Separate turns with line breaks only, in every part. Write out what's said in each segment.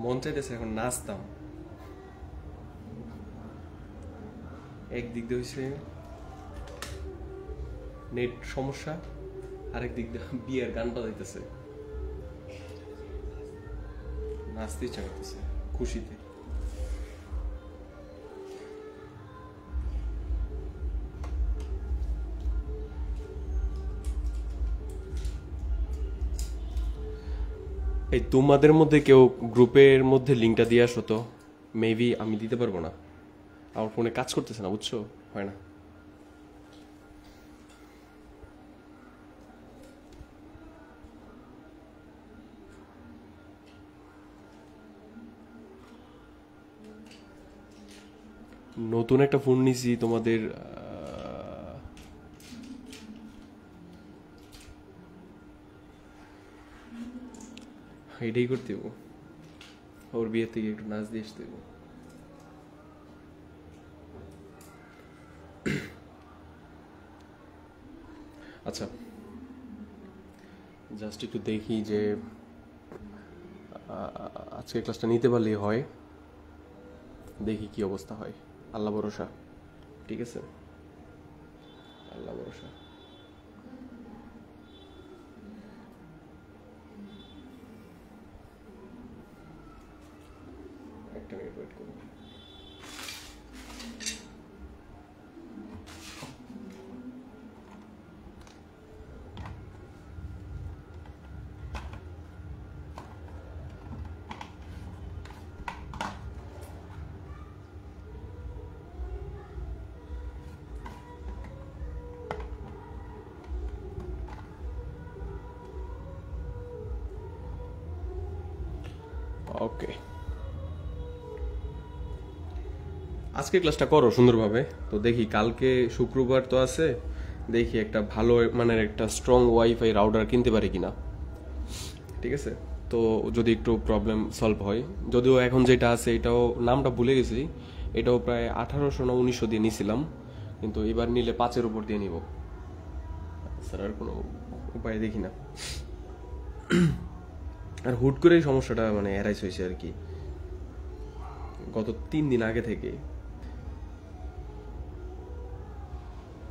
মন চাইতেছে এখন নাচতাম। একদিক দিয়ে হয়েছে নেট সমস্যা, আরেক দিক দিয়ে বিয়ের গান বাজাইতেছে, নাচতে ইচ্ছা করতেছে খুশিতে। এই তোমাদের মধ্যে কেউ গ্রুপের মধ্যে লিঙ্কটা দিয়ে আসো তো, মেবি আমি দিতে পারবো না, আমার ফোনে কাজ করতেছে না, বুঝছো, হয় না। নতুন একটা ফোন নিছি তোমাদের, এটাই করতে হবো, ওর বিয়ের থেকে একটু নাচ দিয়ে আসতে হবো। আচ্ছা, জাস্ট একটু দেখি যে আজকে ক্লাসটা নিতে পারলেই হয়, দেখি কি অবস্থা হয়। আল্লাহ ভরসা, ঠিক আছে, আল্লাহ ভরসা। একটা মিনিট ওয়েট করুন। ওকে, আজকে ক্লাসটা করো সুন্দরভাবে। তো দেখি কালকে শুক্রবার তো আছে, দেখি একটা ভালো মানের একটা স্ট্রং ওয়াইফাই রাউটার কিনতে পারি কিনা, ঠিক আছে। তো যদি একটু প্রবলেম সলভ হয়, যদিও এখন যেটা আছে এটাও নামটা ভুলে গেছি, এটাও প্রায় 1800 না 1900 দিয়ে নিছিলাম, কিন্তু এবার নিলে 5-এর উপর দিয়ে নিব, স্যার আর কোনো উপায় দেখি না। আর হুট করে এই সমস্যাটা মানে অ্যারাইজ হয়েছে আর কি, গত 3 দিন আগে থেকে।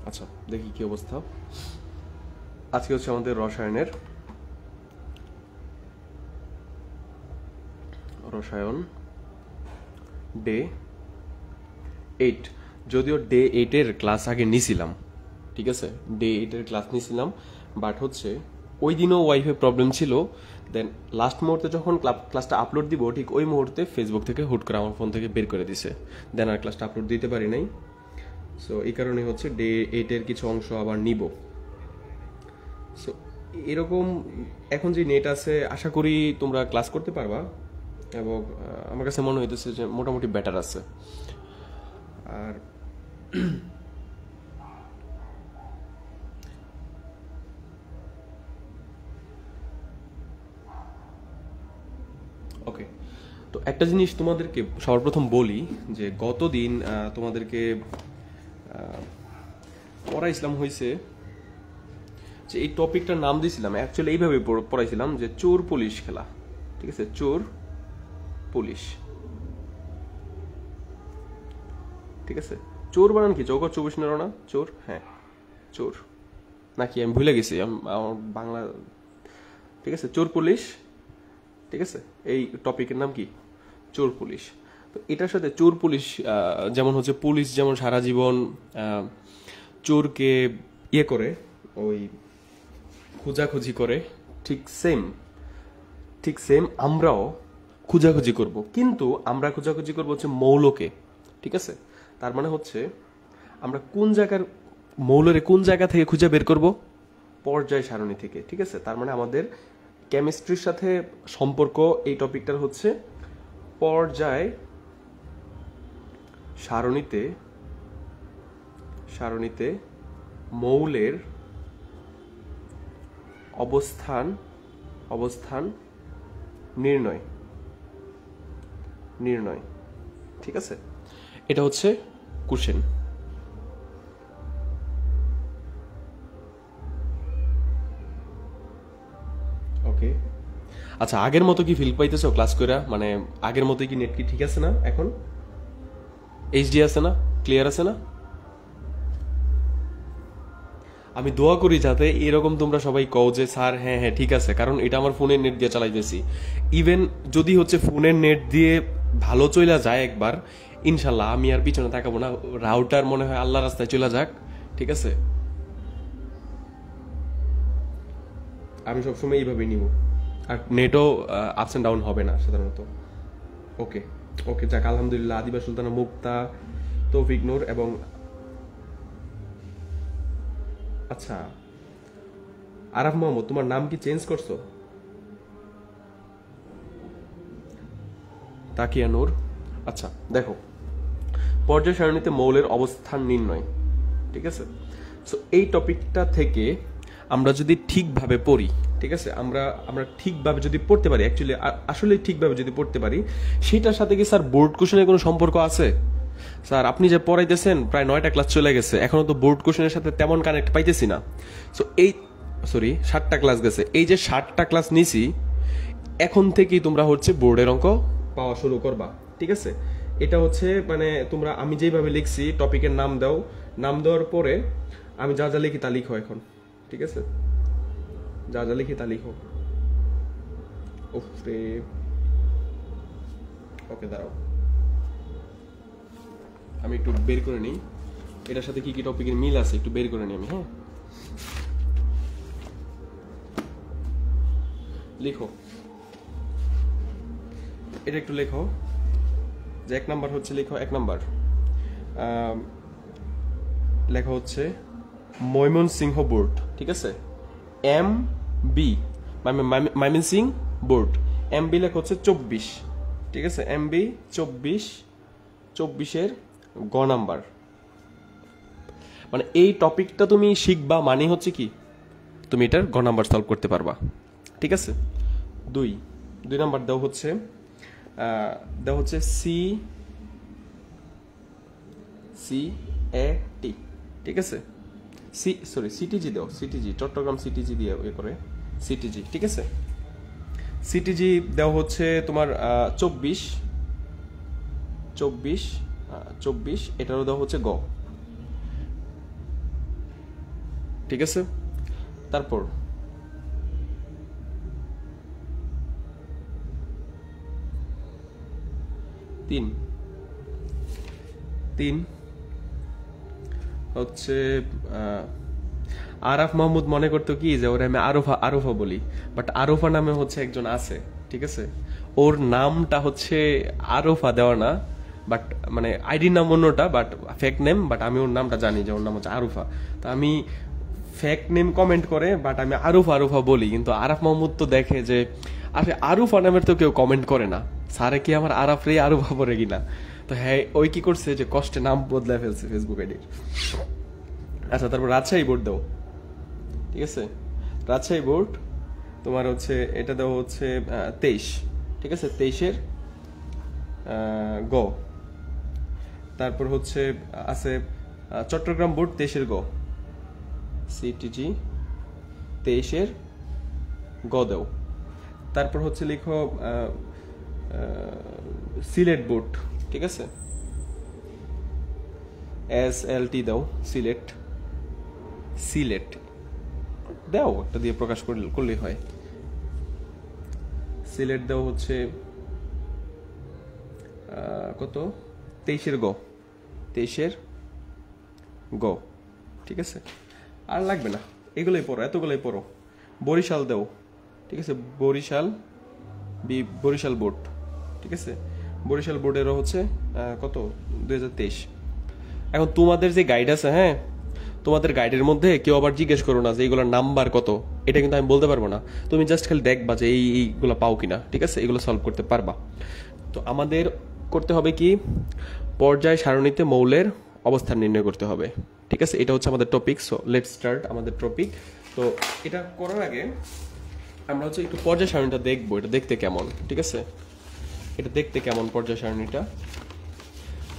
আচ্ছা, দেখি কি অবস্থা। আজকে হচ্ছে আমাদের রসায়ন ডে 8, যদিও ডে 8-এর ক্লাস আগে নিছিলাম, ঠিক আছে, ডে 8-এর ক্লাস নিছিলাম, বাট হচ্ছে ওই দিনও ওয়াইফাই প্রবলেম ছিল। দেন লাস্ট মুহূর্তে যখন ক্লাসটা আপলোড দিব, ঠিক ওই মুহূর্তে ফেসবুক থেকে হুট করে আমার ফোন থেকে বের করে দিছে, দেন আর ক্লাসটা আপলোড দিতে পারি নাই। সো এই কারণে হচ্ছে ডে 8-এর কিছু অংশ আবার নিব। সো এরকম এখন যে নেট আছে, আশা করি তোমরা ক্লাস করতে পারবা, এবং আমার কাছে মনে হইতেছে যে মোটামুটি বেটার আছে। আর ওকে, তো একটা জিনিস তোমাদেরকে সর্বপ্রথম বলি, যে গতদিন তোমাদেরকে পড়াইছিলাম হয়েছে যে এই টপিকটার নাম দিয়েছিলাম, অ্যাকচুয়ালি এইভাবে পড়াইছিলাম যে চোর পুলিশ খেলা, ঠিক আছে, চোর পুলিশ, ঠিক আছে। চোর বানান কি, চৌকর 24 না, চোর, হ্যাঁ চোর, নাকি আমি ভুলে গেছি আমার বাংলা, ঠিক আছে, চোর পুলিশ, ঠিক আছে। এই টপিকের নাম কি, চোর পুলিশ। তো এটার সাথে চোর পুলিশ, যেমন হচ্ছে পুলিশ যেমন সারা জীবন চোরকে ইয়ে করে, ওই খোঁজাখুঁজি করে, ঠিক সেম আমরাও খোঁজাখুঁজি করব, কিন্তু আমরা খোঁজাখুঁজি করবো হচ্ছে মৌলকে, ঠিক আছে। তার মানে হচ্ছে আমরা কোন জায়গা থেকে খুঁজে বের করব, পর্যায় সারণী থেকে, ঠিক আছে। তার মানে আমাদের কেমিস্ট্রির সাথে সম্পর্ক এই টপিকটার হচ্ছে পর্যায় সারণীতে মৌলের অবস্থান নির্ণয়, ঠিক আছে। এটা হচ্ছে কোশ্চেন। ওকে, আচ্ছা, আগের মতো কি ফিল পাইতেছো ক্লাস কইরা? মানে আগের মতোই কি নেট কি ঠিক আছে না এখন? এইচডি আছে না? ক্লিয়ার আছে না? আমি দোয়া করি যাতে এরকম তোমরা সবাই কও যে স্যার হ্যাঁ হ্যাঁ ঠিক আছে, কারণ এটা আমার ফোনের নেট দিয়ে চালাইতেছি। ইভেন যদি হচ্ছে ফোনের নেট দিয়ে ভালো চইলা যায় একবার, ইনশাল্লাহ আমি আর পিছনে তাকাবো না, রাউটার মনে হয় আল্লাহ রাস্তায় চলে যাক, ঠিক আছে? আমি সবসময় এইভাবেই নিব, আর নেটও আপস অ্যান্ড ডাউন হবে না সাধারণত। ওকে ওকে, যাক আলহামদুলিল্লাহ। আদিবা সুলতানা, মুক্তা, তৌফিক নূর এবং আচ্ছা আরাফ মোহাম্মদ, তোমার নাম কি চেঞ্জ করছো? তাকিয়া নূর। আচ্ছা দেখো, পর্যায় সারণীতে মৌলের অবস্থান নির্ণয়, ঠিক আছে? সো এই টপিকটা থেকে আমরা যদি ঠিকভাবে পড়ি, ঠিক আছে, আমরা আমরা ঠিকভাবে যদি পড়তে পারি, অ্যাকচুয়ালি আসলে ঠিকভাবে যদি পড়তে পারি, সেটার সাথে কি স্যার বোর্ড কোশ্চেনের কোনো সম্পর্ক আছে? স্যার আপনি যে পড়াইতেছেন প্রায় 9টা ক্লাস চলে গেছে, এখনো তো বোর্ড কোশ্চেনের সাথে তেমন কানেক্ট পাইতেছি না। সো এই সরি 7টা ক্লাস গেছে, এই যে 7টা ক্লাস নিছি, এখন থেকেই তোমরা হচ্ছে বোর্ডের অঙ্ক পাওয়া শুরু করবা, ঠিক আছে? এটা হচ্ছে মানে তোমরা, আমি যেভাবে লিখছি টপিকের নাম দাও, নাম দেওয়ার পরে আমি যা যা লিখি তা লিখো এখন, ঠিক আছে? যা যা লিখি তা লিখো। ওকে ওকে, দাঁড়াও আমি একটু বের করে নিই এটার সাথে কি কি টপিকের মিল আছে, একটু বের করে নিই আমি। হ্যাঁ, লিখো, এটা একটু লেখো যে 1 নাম্বার হচ্ছে, লিখো 1 নাম্বার লেখা হচ্ছে ময়মনসিংহ বোর্ড, ঠিক আছে? M B Mymensingh board, M B লেখা হচ্ছে 24, ঠিক আছে? এম বি 24 গ নাম্বার। মানে এই টপিকটা তুমি শিখবা মানে হচ্ছে কি, তুমি এটার গ নাম্বার সলভ করতে পারবা, ঠিক আছে? 2 নাম্বার দেওয়া হচ্ছে সি এ টি, ঠিক আছে? সিটিজি দাও, সিটিজি চট্টগ্রাম সিটিজি দিয়ে ইয়ে করে, সিটিজি, ঠিক আছে? সিটিজি দেওয়া হচ্ছে তোমার 24, এটারও দেওয়া হচ্ছে গ, ঠিক আছে? তারপর তিন হচ্ছে আরাফ মাহমুদ মনে করতো কি যে ওরা আমি আরফা বলি, বাট আরফা নামে হচ্ছে একজন আছে, ঠিক আছে? ওর নামটা হচ্ছে আরফা দেওয়া না, বাট মানে আইডি নাম অন্যটা, বাট ফেক নেম, বাট আমি ওর নামটা জানি যে ওর নাম হচ্ছে আরফা। তা আমি ফেক নেম কমেন্ট করে, বাট আমি আরফা বলি, কিন্তু আরাফ মাহমুদ তো দেখে যে আসলে আরফা নামের তো কেউ কমেন্ট করে না, স্যারে কি আমার আরাফ রে আরফা পড়ে কিনা। তো হ্যাঁ, ওই কি করছে যে কষ্টে নাম বদলায় ফেলছে ফেসবুক আইডির। আচ্ছা, তারপর রাজশাহী বোর্ড দাও, ঠিক আছে? রাজশাহী বোর্ড তোমার হচ্ছে এটা দেওয়া হচ্ছে 23, ঠিক আছে? 23 গ। তারপর হচ্ছে আছে চট্টগ্রাম বোর্ড 23 গ, সিটিজি 23 গ দাও। তারপর হচ্ছে লিখো সিলেট বোর্ড, ঠিক আছে? SLT দাও, সিলেট দাও, একটা দিয়ে প্রকাশ করলেই হয়। সিলেট দাও হচ্ছে কত, 23 গ, 23 গ, ঠিক আছে? আর লাগবে না, এগুলোই পড়ো, এতগুলোই পড়ো। বরিশাল দাও, ঠিক আছে? বরিশাল বোর্ড, ঠিক আছে? বরিশাল বোর্ডেরও হচ্ছে কত, 2023। এখন তোমাদের যে গাইড আছে, হ্যাঁ, তোমাদের গাইডের মধ্যে কেউ আবার জিজ্ঞেস করো না যে এইগুলোর নাম্বার কত, এটা কিন্তু আমি বলতে পারবো না। তুমি জাস্ট খালি দেখবা যে এইগুলো পাও কিনা, ঠিক আছে? এগুলো সলভ করতে পারবা। তো আমাদের করতে হবে কি, পর্যায় সারণীতে মৌলের অবস্থান নির্ণয় করতে হবে, ঠিক আছে? এটা হচ্ছে আমাদের টপিক। সো লেটস স্টার্ট আমাদের টপিক। তো এটা করার আগে আমরা হচ্ছে একটু পর্যায় সারণীটা দেখবো, এটা দেখতে কেমন, ঠিক আছে? এটা দেখতে কেমন পর্যায় সারণীটা।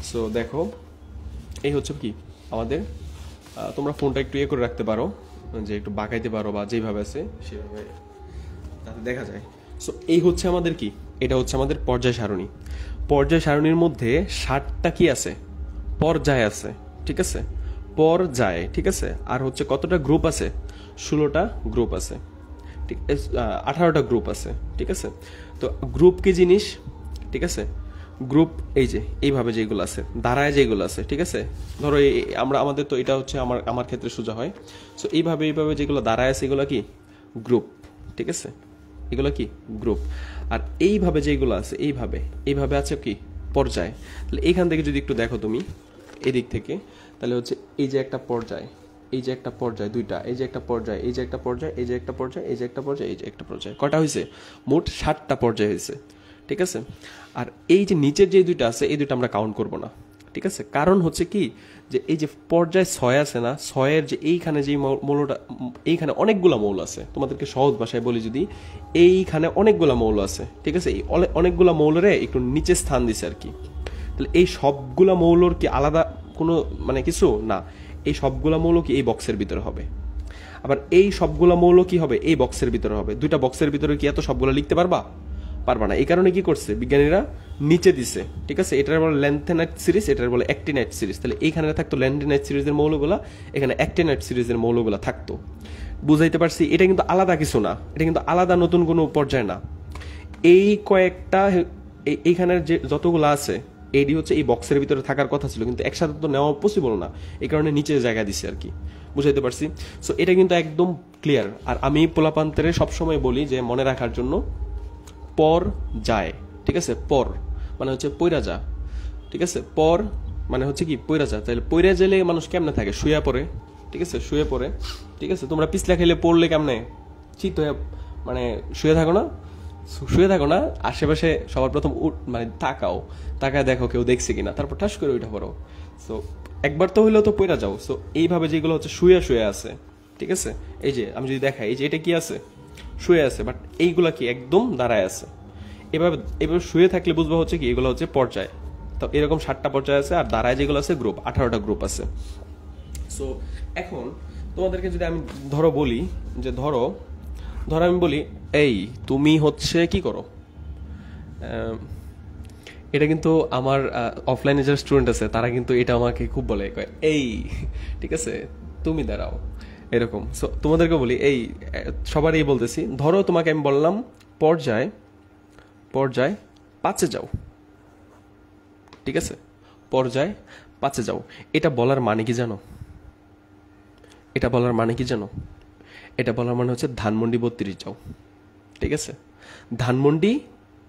সো দেখো, এই হচ্ছে কি আমাদের, তোমরা ফোনটা একটু ইয়ে করে রাখতে পারো, যে একটু বাঁকাইতে পারো বা যেভাবে আছে সেভাবে, তাতে দেখা যায়। সো এই হচ্ছে আমাদের কি, এটা হচ্ছে আমাদের পর্যায় সারণী। পর্যায় সারণীর মধ্যে 60টা কি আছে, পর্যায় আছে, ঠিক আছে, পর্যায়, ঠিক আছে। আর হচ্ছে কতটা গ্রুপ আছে, 16টা গ্রুপ আছে, ঠিক, 18টা গ্রুপ আছে, ঠিক আছে। তো গ্রুপ কি জিনিস, ঠিক আছে, গ্রুপ এই যে এইভাবে যেগুলো আছে, দাঁড়ায় যেগুলো আছে, ঠিক আছে। ধরো আমরা আমাদের তো এটা হচ্ছে আমার ক্ষেত্রে সোজা হয়। সো এইভাবে যেগুলো দাঁড়ায় আছে এগুলো কি গ্রুপ, ঠিক আছে, এগুলো কি গ্রুপ। আর এইভাবে যেগুলো আছে এইভাবে আছে কি পর্যায়। তাহলে এইখান থেকে যদি একটু দেখো তুমি এদিক থেকে, তাহলে হচ্ছে এই যে একটা পর্যায়, এই যে একটা পর্যায়, দুইটা, এই যে একটা পর্যায়, এই যে একটা পর্যায়, এই যে একটা পর্যায়, এই যে একটা পর্যায়, এই যে একটা পর্যায়, কটা হয়েছে, মোট 60টা পর্যায় হয়েছে, ঠিক আছে। আর এই যে নিচের যে দুইটা আছে এই দুইটা আমরা কাউন্ট করব না, ঠিক আছে। কারণ হচ্ছে কি যে এই যে পর্যায় 6 আছে না, 6-এর যে এইখানে যে মৌলটা, এইখানে অনেকগুলা মৌল আছে, তোমাদেরকে সহজ ভাষায় বলি যদি, এইখানে অনেকগুলা মৌল আছে, ঠিক আছে। এই অনেকগুলা মৌলরে একটু নিচে স্থান দিছে আর কি। তাহলে এই সবগুলা মৌলর কি আলাদা কোনো মানে কিছু না, এই সবগুলা মৌল কি এই বক্সের ভিতরে হবে, আবার এই সবগুলা মৌল কি হবে এই বক্সের ভিতরে হবে। দুইটা বক্সের ভিতরে কি এত সবগুলো লিখতে পারবা না। এই কারণে কি করছে বিজ্ঞানীরা নিচে দিছে, ঠিক আছে। এটার বলে ল্যান্থেনাইট সিরিজ, এটার বলে অ্যাক্টিনাইট সিরিজ। তাহলে এইখানে থাকতো ল্যান্থেনাইট সিরিজের মৌলগুলা, এখানে অ্যাক্টিনাইট সিরিজের মৌলগুলা থাকতো। বুঝাইতে পারছি? এটা কিন্তু আলাদা কিছু না, এটা কিন্তু আলাদা নতুন কোনো পর্যায় না। এই কয়েকটা এইখানের যে যতগুলো আছে এডি হচ্ছে এই বক্সের ভিতরে থাকার কথা ছিল, কিন্তু একসাথে তো নেওয়া পসিবল না, এই কারণে নিচে জায়গা দিছে আর কি। বুঝাইতে পারছি? সো এটা কিন্তু একদম ক্লিয়ার। আর আমি পোলাপান্তরে সবসময় বলি যে মনে রাখার জন্য পর যায়, ঠিক আছে। পর মানে হচ্ছে পইরা যা, ঠিক আছে। পর মানে হচ্ছে কি পইরা যা। তাহলে পইরা গেলে মানুষ কেমনে থাকে, শুয়ে পড়ে, ঠিক আছে, শুয়ে পড়ে, ঠিক আছে। তোমরা পিছলা খেলে পড়লে কেমনে, চিত হয়ে মানে শুয়ে থাকো না, শুয়ে থাকো না, আশেপাশে সবার প্রথম মানে তাকায় দেখো কেউ দেখছে কিনা, তারপর ঠাস করে ওইটা পড়ো। সো একবার তো হইলেও তো পইরা যাও। সো এইভাবে যেগুলো হচ্ছে শুয়ে আছে, ঠিক আছে। এই যে আমি যদি দেখাই, এই যে এটা কি আছে, শুয়ে আছে, বাট এইগুলা কি একদম দাঁড়ায় আছে। এভাবে শুয়ে থাকলে বুঝবো হচ্ছে কি এগুলো হচ্ছে পর্যায়। তো এরকম 7টা পর্যায় আছে, আর দাঁড়ায় যেগুলো আছে গ্রুপ, 18টা গ্রুপ আছে। সো এখন তোমাদেরকে যদি আমি বলি যে ধরো আমি বলি এই তুমি হচ্ছে কি করো, এটা কিন্তু আমার অফলাইনে যারা স্টুডেন্ট আছে তারা কিন্তু এটা আমাকে খুব বলে, এই ঠিক আছে তুমি দাঁড়াও, এরকম। সো তোমাদেরকে বলি এই সবারই বলতেছি, ধরো তোমাকে আমি বললাম পর্যায় 5-এ যাও, ঠিক আছে, পর্যায় 5-এ যাও। এটা বলার মানে কি জানো, এটা বলার মানে হচ্ছে ধানমন্ডি 32 যাও, ঠিক আছে। ধানমন্ডি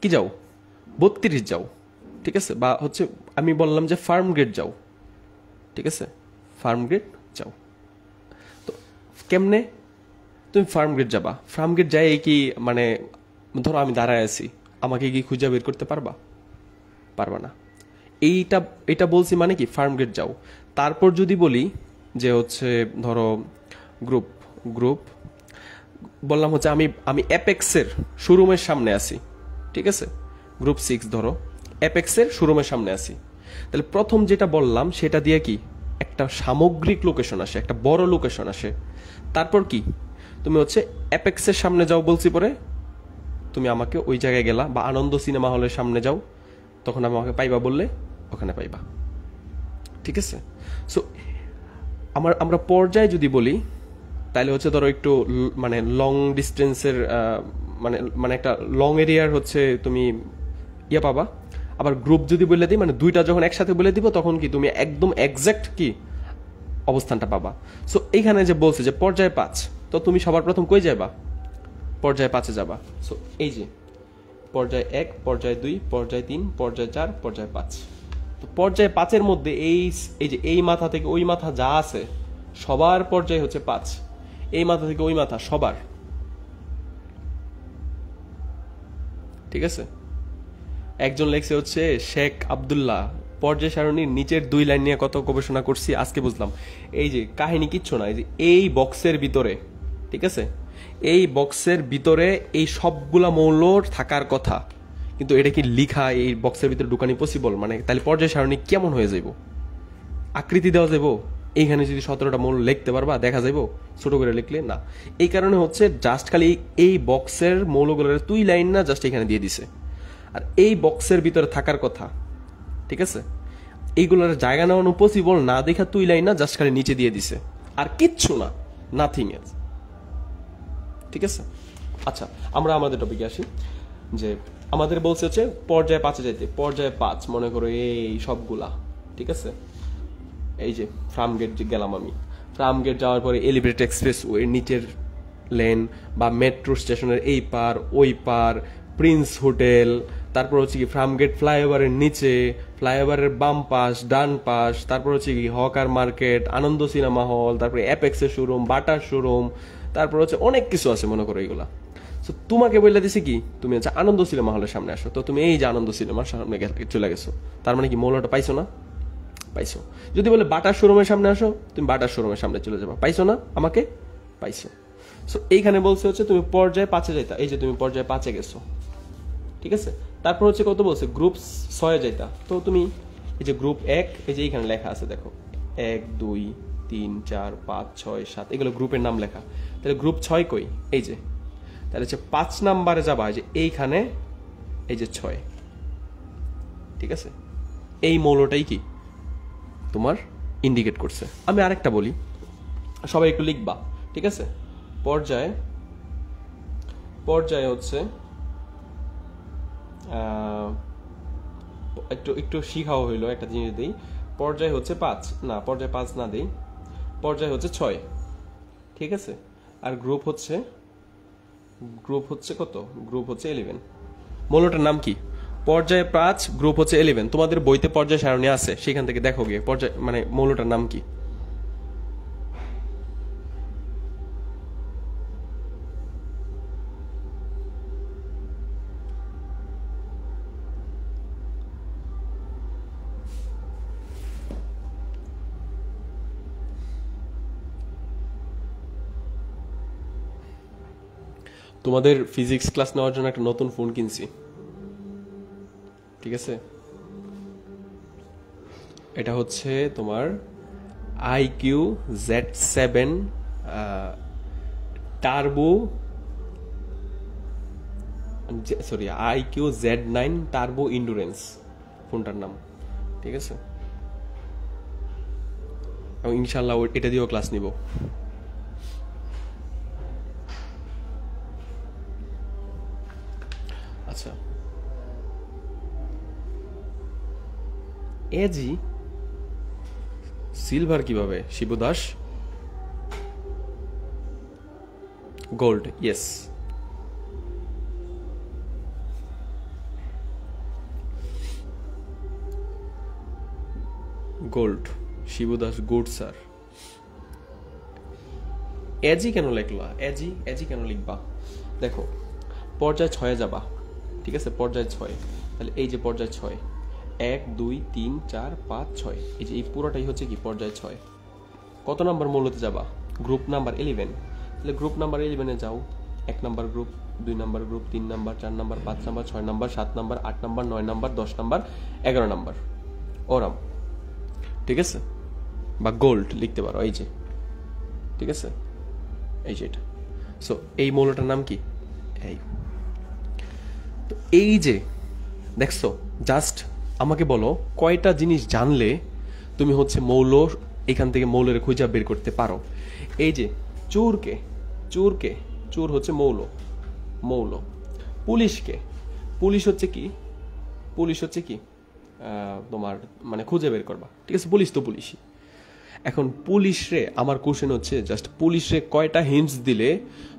কি যাও 32 যাও, ঠিক আছে। বা হচ্ছে আমি বললাম যে ফার্ম গেট যাও, ঠিক আছে, ফার্ম গেট যাও। তো কেমনে তুমি ফার্ম গেট যাবা, ফার্ম গেট যাই কি মানে ধরো আমি দাঁড়ায় আছি, আমাকে কি খুঁজে বের করতে পারবা না। এইটা বলছি মানে কি ফার্ম গেট যাও। তারপর যদি বলি যে হচ্ছে ধরো গ্রুপ বললাম হচ্ছে আমি অ্যাপেক্সের শোরুমের সামনে আছি, ঠিক আছে, গ্রুপ 6 ধরো অ্যাপেক্সের শোরুমের সামনে আছি। তাহলে প্রথম যেটা বললাম সেটা দিয়ে কি একটা সামগ্রিক লোকেশন আসে, একটা বড় লোকেশন আসে। তারপর কি তুমি হচ্ছে অ্যাপেক্সের সামনে যাও বলছি, পরে তুমি আমাকে ওই জায়গায় গেলা, বা আনন্দ সিনেমা হলের সামনে যাও, তখন আমাকে পাইবা বললে ওখানে পাইবা, ঠিক আছে। সো আমরা পর্যায়ে যদি বলি তাহলে হচ্ছে ধরো একটু মানে লং ডিস্টেন্সের মানে একটা লং এরিয়ার হচ্ছে তুমি পাবা। আবার গ্রুপ যদি বলে দিই মানে দুইটা যখন একসাথে বলে দিব তখন কি তুমি একদম এক্সাক্ট কি অবস্থানটা পাবা। সো এইখানে যে বলছে যে পর্যায় 5, তো তুমি সবার প্রথম কই যাবা, পর্যায় 5-এ যাবা। সো এই যে পর্যায় 1, পর্যায় 2, পর্যায় 3, পর্যায় 4, পর্যায় 5। তো পর্যায় 5-এর মধ্যে এই যে এই মাথা থেকে ওই মাথা যা আছে সবার পর্যায় হচ্ছে 5, এই মাথা থেকে ওই মাথা সবার, ঠিক আছে। একজন লেখছে হচ্ছে শেখ আব্দুল্লাহ, পর্যায় সারণীর নিচের 2 লাইন নিয়ে কত গবেষণা করছি আজকে বুঝলাম। এই যে কাহিনী কিচ্ছু না, এই যে এই বক্সের ভিতরে, ঠিক আছে, এই বক্সের ভিতরে এই সবগুলা মৌল থাকার কথা, কিন্তু এটা কি লিখা এই বক্সের ভিতরে ঢুকানি পসিবল? মানে তাহলে পর্যায় সারণী কেমন হয়ে যাইব, আকৃতি দেওয়া যাবো? এইখানে যদি 17টা মৌল লিখতে পারবা দেখা যাইবো ছোট করে লিখলে না। এই কারণে হচ্ছে জাস্ট খালি এই বক্সের মৌলগুলোর তুই লাইন না জাস্ট এখানে দিয়ে দিছে, আর এই বক্সের ভিতরে থাকার কথা, ঠিক আছে, এইগুলোর জায়গা নেওয়ানো পসিবল না দেখা তুই লাইন না জাস্ট খালি নিচে দিয়ে দিছে, আর কিচ্ছু না, নাথিং এলস, ঠিক আছে। আচ্ছা, আমরা আমাদের টপিকে আসি, যে আমাদের বলছে হচ্ছে পর্যায়ে 5-এ যাইতে। পর্যায়ে 5 মনে করো এই সবগুলা, ঠিক আছে। এই যে ফার্মগেট যে গেলাম আমি, ফার্মগেট যাওয়ার পরে এলিভেটেড এক্সপ্রেস ওয়ের নিচের লেন বা মেট্রো স্টেশনের এই পার ওই পার, প্রিন্স হোটেল, তারপর হচ্ছে কি ফার্মগেট ফ্লাইওভারের নিচে, ফ্লাইওভারের বাম পাশ ডান পাশ, তারপর হচ্ছে কি হকার মার্কেট, আনন্দ সিনেমা হল, তারপরে অ্যাপেক্সের শোরুম, বাটার শোরুম, তারপর হচ্ছে অনেক কিছু আছে মনে করো এইগুলা। তো তোমাকে বলে দিছে কি তুমি হচ্ছে আনন্দ সিনেমা হলের সামনে আসো, তো তুমি এই যে আনন্দ সিনেমার সামনে চলে গেছো, তার মানে কি মৌলটা পাইছো না? পাইছো। যদি বলে বাটার শোরুমের সামনে আসো, তুমি বাটার শোরুমের সামনে চলে যাবা, পাইছো না আমাকে? পাইছো। সো এইখানে বলছে হচ্ছে তুমি পর্যায়ে 5-এ যাইতা, এই যে তুমি পর্যায়ে 5-এ গেছো, ঠিক আছে। তারপর হচ্ছে কত বলছে গ্রুপ 6-এ যাইতা, তো তুমি এই যে গ্রুপ 1, এই যে এইখানে লেখা আছে দেখো 1 2 3 4 5 6 7, এগুলো গ্রুপের নাম লেখা। তাহলে গ্রুপ 6 কই? এই যে, তাহলে হচ্ছে 5 নাম্বারে যাবা, যে এইখানে এই যে 6, ঠিক আছে। এই মৌলটাই কি তোমার ইন্ডিকেট করছে। আমি আরেকটা বলি, সবাই একটু লিখবা, ঠিক আছে। পর্যায়ে পর্যায়ে হচ্ছে একটু একটু শিখাও হইলো, একটা জিনিস দিই। পর্যায় হচ্ছে 5, না পর্যায় 5 না দিই, পর্যায় হচ্ছে 6, ঠিক আছে। আর গ্রুপ হচ্ছে কত? গ্রুপ হচ্ছে 11। মৌলটার নাম কি? পর্যায় 5, গ্রুপ হচ্ছে 11। তোমাদের বইতে পর্যায় সারণী আছে, সেখান থেকে দেখো গিয়ে পর্যায় মানে মৌলটার নাম কি। তোমাদের ফিজিক্স ক্লাস নেওয়ার জন্য একটা নতুন ফোন কিনছি, ঠিক আছে। এটা হচ্ছে তোমার IQ-Z7 turbo, sorry IQ-Z9 turbo endurance ফোনটার নাম, ঠিক আছে। এবং ইনশাল্লাহ এটা দিয়েও ক্লাস নিব। আচ্ছা, এজি সিলভার কিভাবে? Shibu Das gold, yes. Gold, Shibu Das good sir. AG কেন লিখলা? এজি কেন লিখবা? দেখো পর্যায় 6-এ যাবা, ঠিক আছে। পর্যায় 6, তাহলে এই যে পর্যায় 6, 1 2 3 4 5 6, এই যে এই পুরোটাই হচ্ছে কি পর্যায় 6। কত নাম্বার মৌলতে যাবা? Group number 11। তাহলে গ্রুপ নাম্বার 11-এ যাও, 1 number group, 2 number group, 3 number, 4 number, 5 number, 6 number, 7 number, 8 number, 9 number, 10 number, 11 number, ওরাম, ঠিক আছে। বা গোল্ড লিখতে পারো, এই যে, ঠিক আছে, এই যে এটা। সো এই মৌলটার নাম কি? এই যে দেখছো, জাস্ট আমাকে বলো কয়টা জিনিস জানলে তুমি হচ্ছে মৌল এখান থেকে মৌলের খুঁজা বের করতে পারো। এই যে চোর হচ্ছে মৌল। পুলিশ হচ্ছে কি তোমার মানে খুঁজে বের করবা, ঠিক আছে। পুলিশ তো পুলিশই। এখন পুলিশরে আমার কোশ্চেন হচ্ছে জাস্ট পুলিশরে কয়টা হিন্টস দিলে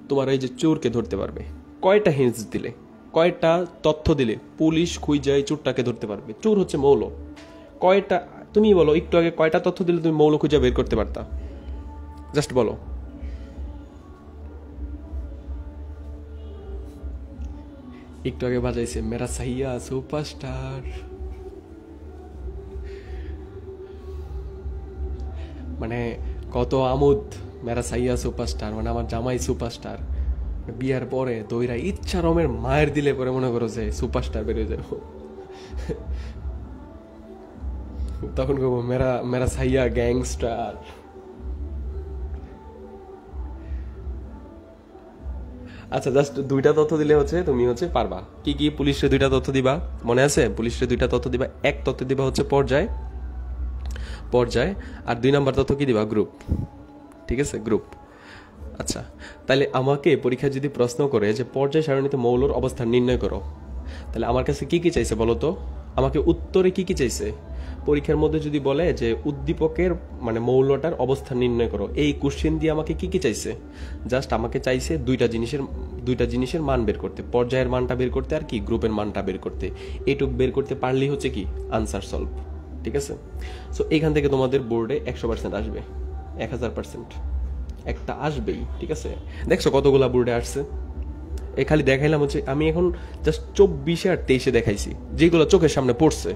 তোমার এই যে চোরকে ধরতে পারবে? কয়টা হিন্টস দিলে, কয়টা তথ্য দিলে পুলিশ খুঁজে চোরটাকে ধরতে পারবে? চোর হচ্ছে মৌল। কয়টা তুমি বলো, একটু আগে কয়টা তথ্য দিলে তুমি মৌল খুঁজে বের করতে পারতা? জাস্ট বলো। একটু আগে বাজাইছে মেরা সাইয়া সুপারস্টার, মানে কত আমোদ, মেরা সাইয়া সুপারস্টার মানে আমার জামাই সুপারস্টার। বিয়ার পরে দইরা ইচ্ছা রমের মায়ের দিলে পরে মনে করো যে সুপারস্টার বেরিয়ে যাব, তখন কব মেরা সাইয়া গ্যাংস্টার। আচ্ছা, জাস্ট দুইটা তথ্য দিলে হচ্ছে তুমি হচ্ছে পারবা। কি কি? পুলিশে দুইটা তথ্য দিবা, মনে আছে? পুলিশে দুইটা তথ্য দিবা। এক তথ্য দিবা হচ্ছে পর্যায়, পর্যায়, আর 2 নাম্বার তথ্য কি দিবা? গ্রুপ। ঠিক আছে, গ্রুপ। আচ্ছা, তাহলে আমাকে পরীক্ষা যদি প্রশ্ন করে যে পর্যায় সারণীতে মৌলর অবস্থান নির্ণয় করো, তাহলে আমার কাছে কি কি চাইছে বলো তো? আমাকে উত্তরে কি কি চাইছে? পরীক্ষার মধ্যে যদি বলে যে উদ্দীপকের মানে মৌলটার অবস্থান নির্ণয় করো, এই কোশ্চেন দিয়ে আমাকে কি কি চাইছে? জাস্ট আমাকে চাইছে দুইটা জিনিসের মান বের করতে, পর্যায়ের মানটা বের করতে আর কি গ্রুপের মানটা বের করতে। এইটুক বের করতে পারলেই হচ্ছে কি আনসার সলভ। ঠিক আছে, সো এখান থেকে তোমাদের বোর্ডে 100% আসবে, 1000% একটা আসবেই। ঠিক আছে, দেখছো কতগুলা বোর্ডে আসছে? এই খালি দেখাইলাম হচ্ছে, আমি এখন জাস্ট 24 আর 23 দেখাইছি যেগুলো চোখের সামনে পড়ছে,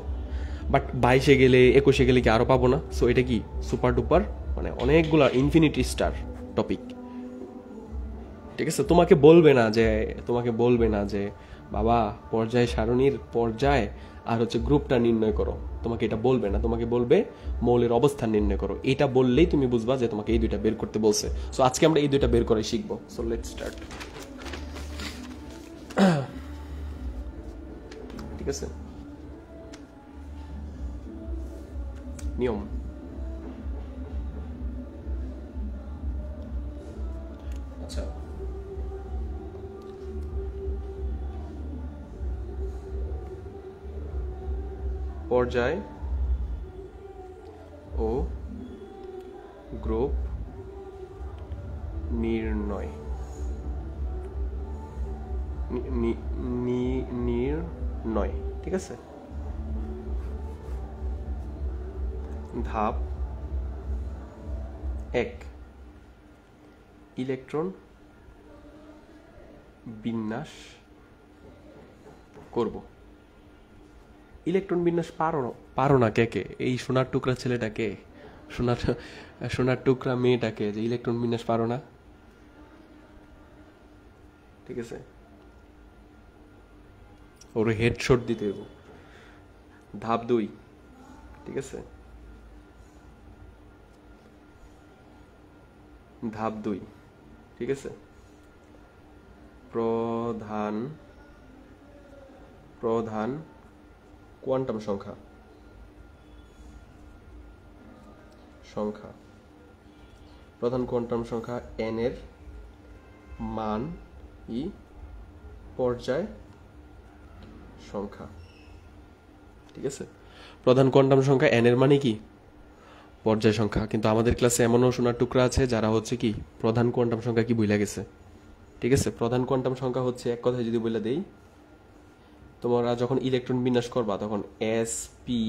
বাট 22 গেলে 21 গেলে কি আরো পাবো না? সো এটা কি সুপার ডুপার মানে অনেকগুলা ইনফিনিটি স্টার টপিক। ঠিক আছে, তোমাকে বলবে না যে বাবা পর্যায় সারণীর পর্যায় আর হচ্ছে গ্রুপটা নির্ণয় করো, তোমাকে এটা বলবে না। তোমাকে বলবে মৌলের অবস্থান নির্ণয় করো। এটা বললেই তুমি বুঝবা যে তোমাকে এই দুইটা বের করতে বলছে। সো আজকে আমরা এই দুইটা বের করে শিখবো। So let's start. ঠিক আছে, নিয়ম। আচ্ছা, পর্যায় ও গ্রুপ নির্ণয়, নির্ণয়। ঠিক আছে, ধাপ 1, ইলেকট্রন বিন্যাস করব। ইলেকট্রন বিন্যাস পারো না কে কে? এই সোনার টুকরা ছেলেটাকে, সোনার টুকরা মেয়েটাকে যে ইলেকট্রন বিন্যাস পারো না? ঠিক আছে, ওর হেডশট দিতে হবে। ধাপ 2, ঠিক আছে, ধাপ 2, ঠিক আছে, প্রধান কোয়ান্টাম সংখ্যা, প্রধান কোয়ান্টাম সংখ্যা n এর মান ই পর্যায় সংখ্যা। ঠিক আছে, প্রধান কোয়ান্টাম সংখ্যা n এর মানে কি পর্যায় সংখ্যা। কিন্তু আমাদের ক্লাসে এমনও সোনার টুকরা আছে যারা হচ্ছে কি প্রধান কোয়ান্টাম সংখ্যা কি ভুলে গেছে। ঠিক আছে, প্রধান কোয়ান্টাম সংখ্যা হচ্ছে, এক কথায় যদি বলে দেই, তোমরা যখন ইলেকট্রন বিন্যাস করবা তখন এস পি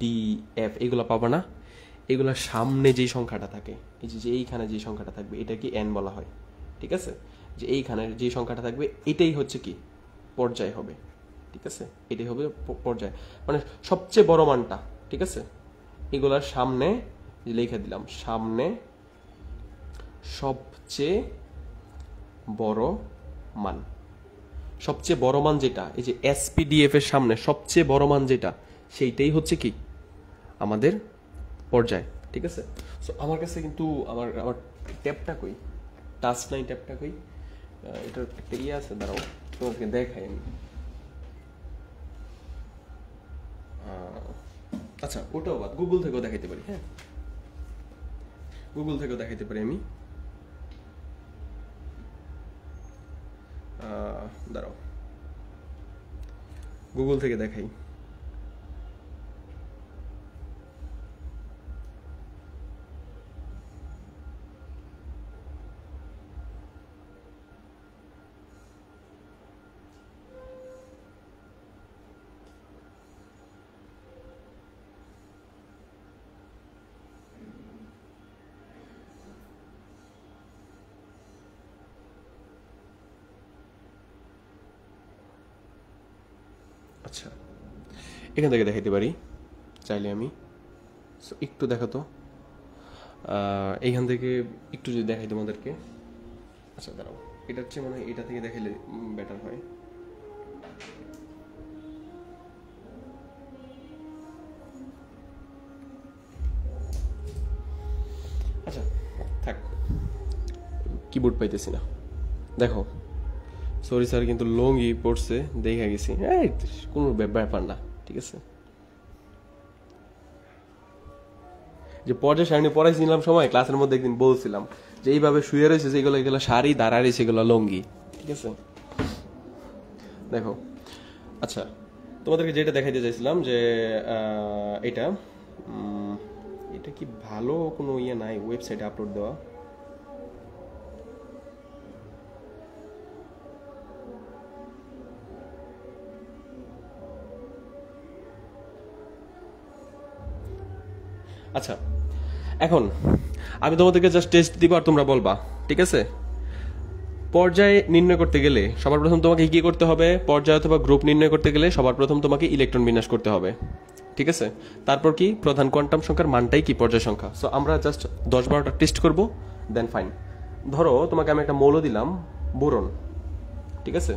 ডি এফ এগুলো পাবা না। এগুলোর সামনে যেই সংখ্যাটা থাকে, এই যে এইখানে যে সংখ্যাটা থাকবে এটাকে এন বলা হয়। ঠিক আছে, যে এইখানে যে সংখ্যাটা থাকবে এটাই হচ্ছে কি পর্যায় হবে। ঠিক আছে, এটাই হবে পর্যায়, মানে সবচেয়ে বড় মানটা। ঠিক আছে, এগুলার সামনে লিখে দিলাম, সামনে সবচেয়ে বড় মান। সবচেয়ে বড় মান যেটা, এই যে এসপিডিএফ এর সামনে সবচেয়ে বড় মান যেটা, সেইটাই হচ্ছে কি আমাদের পর্যায়। ঠিক আছে, সো আমার কাছে কিন্তু আমার ট্যাবটা কই, টাচ নাই, ট্যাবটা কই? এটার একটা ইয়ে আছে, দাঁড়াও তোমাকে দেখাই আমি। আচ্ছা, ওটাও বাদ, গুগল থেকেও দেখাইতে পারি। হ্যাঁ, গুগল থেকেও দেখাইতে পারি আমি। দাঁড়াও, গুগল থেকে দেখাই। আচ্ছা, এখান থেকে দেখাইতে পারি চাইলে আমি। সো একটু দেখো তো, এইখান থেকে একটু যদি দেখাই তোমাদেরকে। আচ্ছা দাঁড়াও, এটা হচ্ছে মনে হয় এটা থেকে দেখাইলে বেটার হয়। আচ্ছা থাক, কিবোর্ড পাইতেছি না। দেখো, সরি স্যার, কিন্তু লঙ্গি পড়ছে দেখা গেছি, এই কোনো ব্যাপার না, ঠিক আছে। যে পর্যায় সারণী পড়াইছিলাম সময় ক্লাসের মধ্যে একদিন বলছিলাম যে এইভাবে শুয়ে রয়েছে যেগুলো, এগুলো শাড়ি, দাঁড়া রয়েছে এগুলো লঙ্গি, ঠিক আছে। দেখো, আচ্ছা, তোমাদেরকে যেটা দেখাইতে চাইছিলাম যে এটা এটা কি ভালো কোনো ইয়ে নাই ওয়েবসাইটে আপলোড দেওয়া? আচ্ছা, এখন আমি তোমাদেরকে জাস্ট টেস্ট দিব আর তোমরা বলবা, ঠিক আছে। পর্যায় নির্ণয় করতে গেলে সবার প্রথম তোমাকে কি করতে হবে? পর্যায় অথবা গ্রুপ নির্ণয় করতে গেলে সবার প্রথম তোমাকে ইলেকট্রন বিন্যাস করতে হবে, ঠিক আছে। তারপর কি প্রধান কোয়ান্টাম সংখ্যার মানটাই কি পর্যায় সংখ্যা। সো আমরা জাস্ট 10-12টা টেস্ট করব, দেন ফাইন। ধরো তোমাকে আমি একটা মৌল দিলাম বোরন, ঠিক আছে।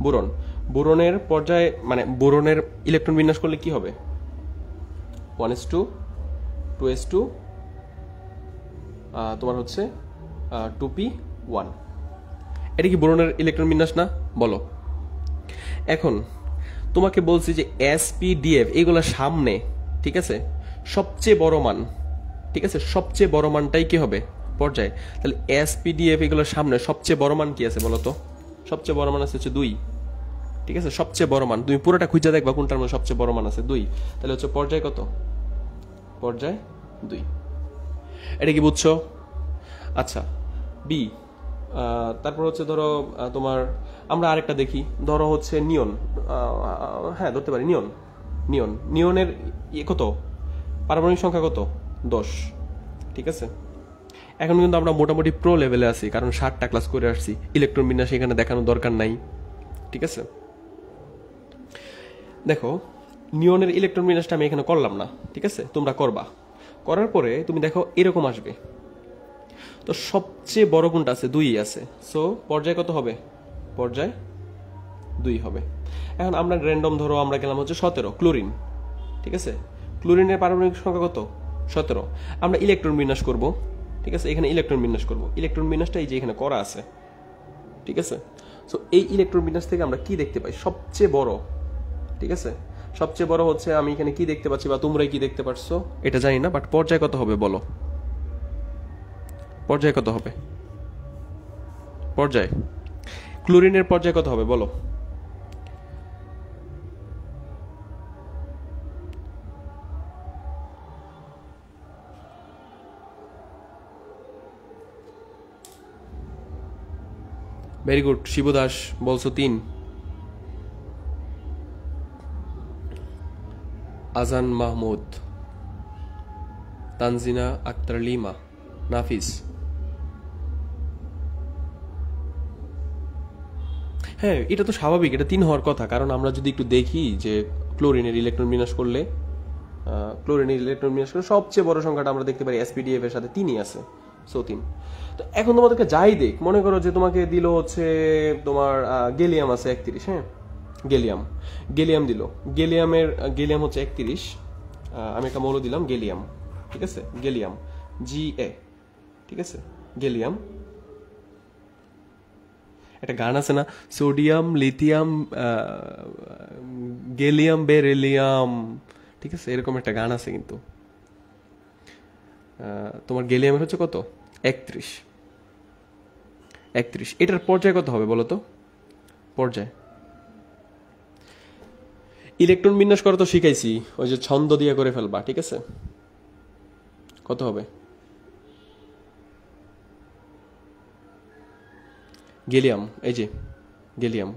বোরন, বোরনের পর্যায় মানে বোরনের ইলেকট্রন বিন্যাস করলে কি হবে? 1s2 2s2 তোমার হচ্ছে 2p1। এটা কি বোরনের ইলেকট্রন বিন্যাস না? বলো। এখন তোমাকে বলছি যে sp-df এগুলো সামনে, ঠিক আছে, সবচেয়ে বড় মান, ঠিক আছে, সবচেয়ে বড় মানটাই কি হবে? পর্যায়। তাহলে sp-df এগুলোর সামনে সবচেয়ে বড় মান কি আছে বলো তো? সবচেয়ে বড় মান আছে হচ্ছে 2, ঠিক আছে। সবচেয়ে বড় মান তুমি পুরোটা খুঁজে দেখবা কোনটার মধ্যে সবচেয়ে বড় মান আছে 2। তাহলে হচ্ছে পর্যায় কত? পর্যায় 2। এটা কি বুঝছো? আচ্ছা, বি। তারপর হচ্ছে ধরো তোমার আমরা আরেকটা দেখি, ধরো হচ্ছে নিয়ন, হ্যাঁ ধরতে পারি নিয়ন। নিয়নের কত পারমাণবিক সংখ্যা? কত? 10, ঠিক আছে। এখন কিন্তু আমরা মোটামুটি প্রো লেভেলে আছি, কারণ 60টা ক্লাস করে আসছি, ইলেকট্রন বিন্যাস এখানে দেখানোর দরকার নাই, ঠিক আছে। দেখো, নিয়নের ইলেকট্রন বিন্যাসটা আমি এখানে করলাম না, ঠিক আছে, তোমরা করবা। করার পরে তুমি দেখো এরকম আসবে। তো সবচেয়ে বড় কোনটা আছে? 2 আছে। সো পর্যায় কত হবে? পর্যায় 2 হবে। এখন আমরা র্যান্ডম ধরো আমরা গেলাম হচ্ছে 17 ক্লোরিন, ঠিক আছে। ক্লোরিনের পারমাণবিক সংখ্যা কত? 17। আমরা ইলেকট্রন বিন্যাস করব, ঠিক আছে। এখানে ইলেকট্রন বিন্যাস করব, ইলেকট্রন বিন্যাসটা এই যে এখানে করা আছে, ঠিক আছে। সো এই ইলেকট্রন বিন্যাস থেকে আমরা কি দেখতে পাই? সবচেয়ে বড়, ঠিক আছে। সবচেয়ে বড় হচ্ছে আমি এখানে কি দেখতে পাচ্ছি বা তোমরাই কি দেখতে পারছো এটা জানি না, বাট পর্যায় কত হবে বলো? পর্যায় কত হবে? পর্যায় ক্লোরিনের পর্যায় কত হবে বলো? ভেরি গুড, শিবু দাস বলছো 3। আজান মাহমুদ, তানজিনা আক্তার লিমা, নাফিস। হ্যাঁ, এটা তো স্বাভাবিক, এটা 3 হওয়ার কথা, কারণ আমরা যদি একটু দেখি যে ক্লোরিনের ইলেকট্রন বিন্যাস করলে সবচেয়ে বড় সংখ্যাটা আমরা দেখতে পারি sp-df এর সাথে 3ই আছে। সো 3। তো এখন তোমাদেরকে যাই দেখ, মনে করো যে তোমাকে দিল হচ্ছে তোমার গেলিয়াম আছে 31, হ্যাঁ গেলিয়াম দিল, গেলিয়াম হচ্ছে 31। আমি একটা মৌল দিলাম গেলিয়াম, ঠিক আছে, গেলিয়াম Ga, ঠিক আছে, গেলিয়াম। একটা গান আছে না, সোডিয়াম লিথিয়াম গেলিয়াম বেরিলিয়াম, ঠিক আছে, এরকম একটা গান আছে। কিন্তু তোমার গেলিয়ামের হচ্ছে কত? 31। এটার পর্যায় কত হবে বলো তো? পর্যায় ইলেকট্রন বিন্যাস করা তো শিখাইছি, ওই যে ছন্দ দিয়ে করে ফেলবা, ঠিক আছে। কত হবে? গেলিয়াম, এই যে গেলিয়াম।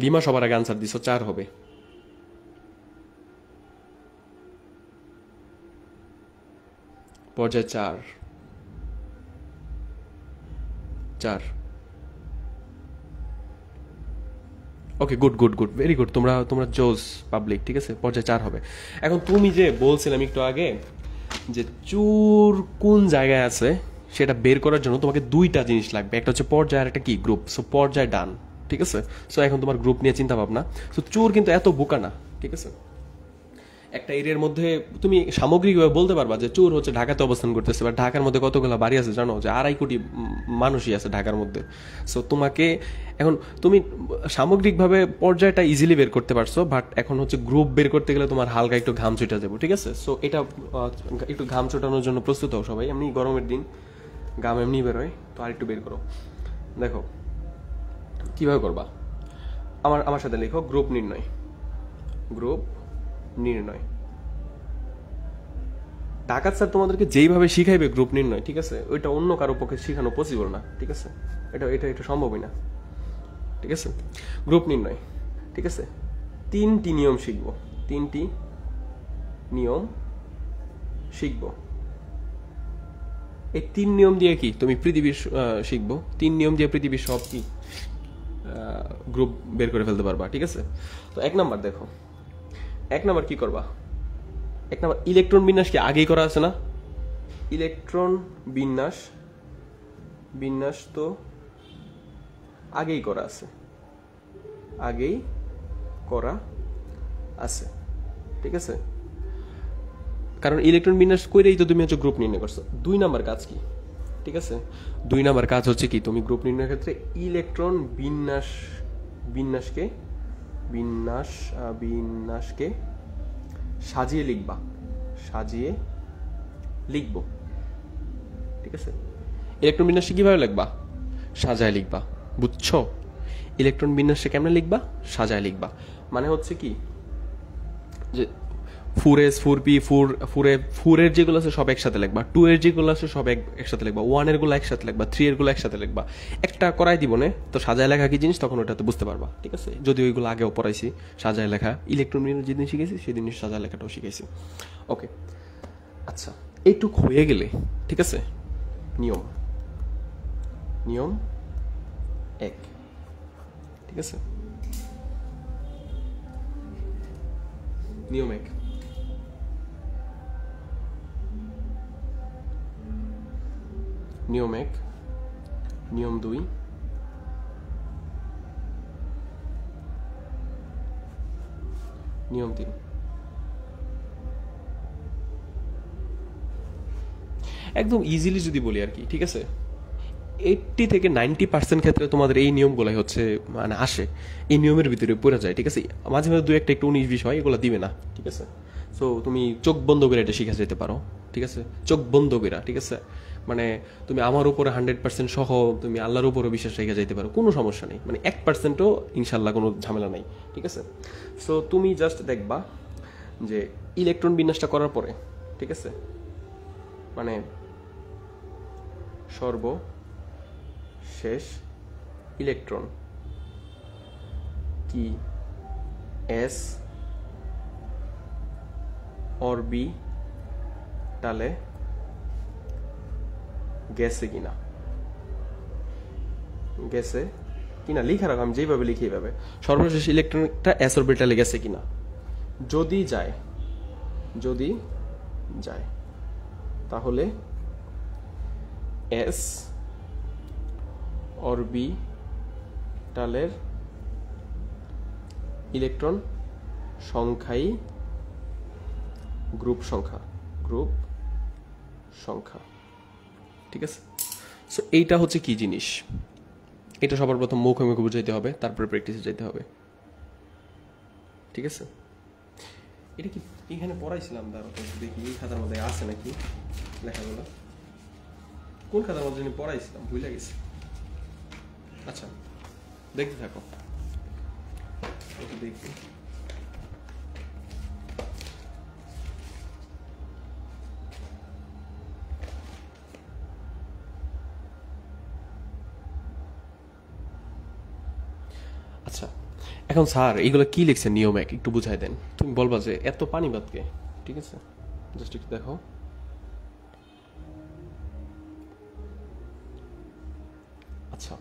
লিমা সবার আগে আনসার দিছো, 4 হবে। পর্যায় 4। ওকে, গুড, ভেরি গুড, তোমরা জোস পাবলিক, ঠিক আছে। পর্যায় 4 হবে। এখন তুমি যে বলছিলাম একটু আগে যে চুর কোন জায়গায় আছে সেটা বের করার জন্য তোমাকে 2টা জিনিস লাগবে, একটা হচ্ছে পর্যায় আর একটা কি গ্রুপ। সো পর্যায় ডান, ঠিক আছে। সো এখন তোমার গ্রুপ নিয়ে চিন্তা ভাবনা। সো চুর কিন্তু এত বোকা না, ঠিক আছে। একটা এরিয়ার মধ্যে তুমি সামগ্রিকভাবে বলতে পারবা যে চোর হচ্ছে ঢাকাতে অবস্থান করতেছে, বা ঢাকার মধ্যে কতগুলো বাড়ি আছে জানো, যে 2.5 কোটি মানুষই আছে ঢাকার মধ্যে। সো তোমাকে এখন তুমি সামগ্রিকভাবে পর্যায়টা ইজিলি বের করতে পারছো, বাট এখন হচ্ছে গ্রুপ বের করতে গেলে তোমার হালকা একটু ঘাম ছুটে যাবো, ঠিক আছে? সো এটা একটু ঘাম ছোটানোর জন্য প্রস্তুত হও সবাই। এমনি গরমের দিন ঘাম এমনি বেরোয়, তো আরেকটু বের করো। দেখো কিভাবে করবা, আমার সাথে লেখো গ্রুপ নির্ণয়। গ্রুপ নির্ণয় ডাকাত স্যার তোমাদেরকে যেইভাবে শিখাইবে গ্রুপ নির্ণয়, ঠিক আছে, ওইটা অন্য কারো পক্ষে শিখানো পসিবল না, ঠিক আছে? এটা এটা এটা সম্ভবই না, ঠিক আছে? গ্রুপ নির্ণয়, ঠিক আছে, 3টি নিয়ম শিখবো, 3টি নিয়ম শিখবো। এই 3 নিয়ম দিয়ে কি তুমি পৃথিবীর শিখবো, 3 নিয়ম দিয়ে পৃথিবীর সব কি গ্রুপ বের করে ফেলতে পারবা, ঠিক আছে? তো 1 নাম্বার দেখো, 1 নাম্বার কি করবা, 1 নাম্বার ইলেকট্রন বিন্যাস কি আগেই করা আছে না? ইলেকট্রন বিন্যাস বিন্যাস তো আগেই করা আছে, আগেই করা আছে, ঠিক আছে? কারণ ইলেকট্রন বিন্যাস কইরেই তো তুমি হচ্ছে গ্রুপ নির্ণয় করছো। 2 নাম্বার কাজ কি, ঠিক আছে? 2 নাম্বার কাজ হচ্ছে কি, তুমি গ্রুপ নির্ণয়ের ক্ষেত্রে ইলেকট্রন বিন্যাসকে বিন্যাসকে সাজিয়ে লিখবা, সাজিয়ে লিখবো, ঠিক আছে? ইলেকট্রন বিন্যাসকে কিভাবে লিখবা, সাজায় লিখবা, বুঝছো? ইলেকট্রন বিন্যাসে কেমনে লিখবা, সাজায় লিখবা। মানে হচ্ছে কি যে 4s 4p 4 এর যেগুলো আছে সব একসাথে লিখবা, 2 এর যেগুলো আছে সব একসাথে লিখবা, 1 এর গুলো একসাথে লিখবা, 3 এর গুলো একসাথে লিখবা। একটা করাই দিব না তো, সাজায় লেখা কি জিনিস তখন ওটাতে বুঝতে পারবা, ঠিক আছে? যদি ওইগুলো আগেও পড়াইছি, সাজায় লেখা ইলেকট্রন বিন্যাস যেদিন শিখেছি সেদিন সাজায় লেখাটাও শিখেছি। ওকে, আচ্ছা, এইটুক হয়ে গেলে, ঠিক আছে, নিয়ম নিয়ম 1, ঠিক আছে? নিয়ম 1, নিয়ম 1, নিয়ম 2, নিয়ম 3। একদম ইজিলি যদি বলি আর কি, ঠিক আছে, 80 থেকে 90% ক্ষেত্রে তোমাদের এই নিয়মগুলাই হচ্ছে মানে আসে, এই নিয়মের ভিতরে পড়ে যায়, ঠিক আছে? মাঝে মাঝে 2-1টা একটু 19-20 হয়, এগুলো দিবে না, ঠিক আছে? সো তুমি চোখ বন্ধ করে এটা শিখে যেতে পারো, ঠিক আছে? চোখ বন্ধ করে, ঠিক আছে? মানে তুমি আমার উপরে 100% সহ তুমি আল্লাহর উপরে বিশ্বাস রেখে যেতে পারো, কোনো সমস্যা নেই, মানে 1%ও ইনশাল্লাহ কোনো ঝামেলা নাই, ঠিক আছে? সো তুমি জাস্ট দেখবা যে ইলেকট্রন বিন্যাসটা করার পরে, ঠিক আছে, মানে সর্বশেষ ইলেকট্রন কি s অরবিটালে গেছে কিনা, গেছে কিনা লিখে রাখো, আমি যেভাবে লিখি এইভাবে, সর্বশেষ ইলেকট্রনটা s অরবিটালে গেছে কিনা। যদি যায় তাহলে s অরবিটালের ইলেকট্রন সংখ্যাই গ্রুপ সংখ্যা, ঠিক আছে? সো এইটা হচ্ছে কি জিনিস, এটা সবার প্রথম মুখে মুখে বুঝাইতে হবে, তারপরে প্র্যাকটিসে যেতে হবে, ঠিক আছে? এটা কি এখানে পড়াইছিলাম, দাঁড়াও দেখি এই খাতার মধ্যে আছে নাকি লেখাগুলো, কোন খাতার মধ্যে পড়াইছিলাম ভুলে গেছি। আচ্ছা, দেখতে থাকো, দেখি। আচ্ছা, এখন স্যার এইগুলো কি লিখছে নিয়ম 1 একটু বুঝাই দেন। তুমি বলবা যে এত পানি বাদকে, ঠিক আছে? জাস্ট একটু দেখো। আচ্ছা,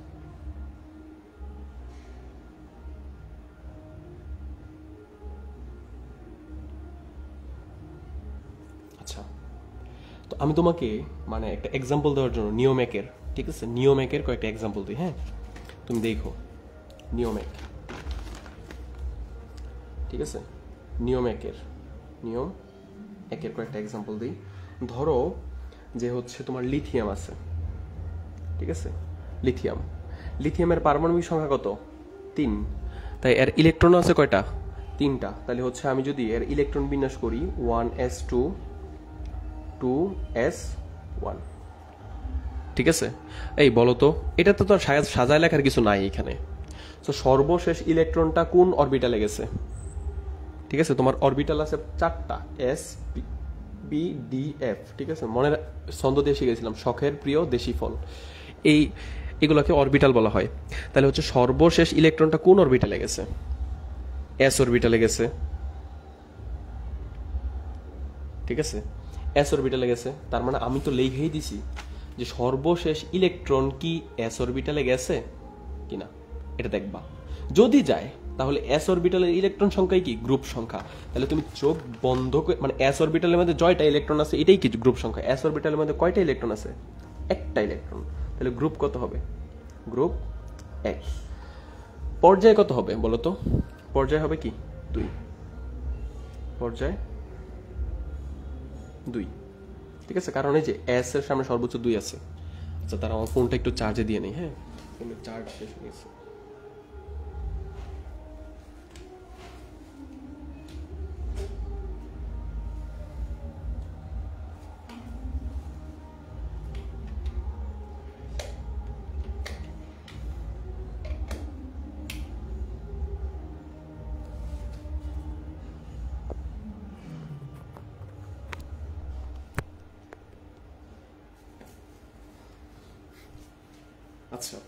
আচ্ছা, তো আমি তোমাকে মানে একটা এক্সাম্পল দেওয়ার জন্য নিয়ম 1-এর, ঠিক আছে, নিয়ম 1-এর কয়েকটা এক্সাম্পল দিই, হ্যাঁ? তুমি দেখো নিয়ম 1, ঠিক আছে, নিয়ম 1-এর নিয়ম, একের কয়েকটা এক্সাম্পল দিই। ধরো যে হচ্ছে তোমার লিথিয়াম আছে, ঠিক আছে, লিথিয়ামের পারমাণবিক সংখ্যা কত? 3। তাই এর ইলেকট্রন আছে কয়টা? 3টা। তাহলে হচ্ছে আমি যদি এর ইলেকট্রন বিন্যাস করি 1s2 2s1, ঠিক আছে। এই বলো তো, এটা তো সাজায় লেখার কিছু নাই এখানে। তো সর্বশেষ ইলেকট্রনটা কোন অরবিটালে গেছে? ঠিক আছে, তোমার অরবিটাল আছে 4টা, এস পি ডি এফ, ঠিক আছে। মনে ছন্দ দিয়ে শিখেছিলাম, শখের প্রিয় দেশি ফল, এই এগুলোকে অরবিটাল বলা হয়। তাহলে হচ্ছে সর্বশেষ ইলেকট্রনটা কোন অরবিটালে গেছে? এস অরবিটালে গেছে, ঠিক আছে, এস অরবিটালে গেছে। তার মানে আমি তো লিখেই দিছি যে সর্বশেষ ইলেকট্রন কি এস অরবিটালে গেছে কিনা, এটা দেখবা। যদি যায় তাহলে এস অরবিটালের ইলেকট্রন সংখ্যাই কি? গ্রুপ সংখ্যা। তাহলে তুমি চোখ বন্ধ করে, মানে এস অরবিটালের মধ্যে জয়টা ইলেকট্রন আছে এটাই কি গ্রুপ সংখ্যা। এস অরবিটালের মধ্যে কয়টা ইলেকট্রন আছে? একটা ইলেকট্রন। তাহলে গ্রুপ কত হবে? গ্রুপ 1। পর্যায় কত হবে বলো তো? পর্যায় হবে কি? 2। পর্যায় 2, ঠিক আছে। কারণ এই যে এস এর সামনে সর্বোচ্চ 2 আছে। আচ্ছা, তারা আমার ফোনটা একটু চার্জে দিয়ে নেই, হ্যাঁ, ফোনের চার্জ শেষ হয়ে গেছে। আচ্ছা,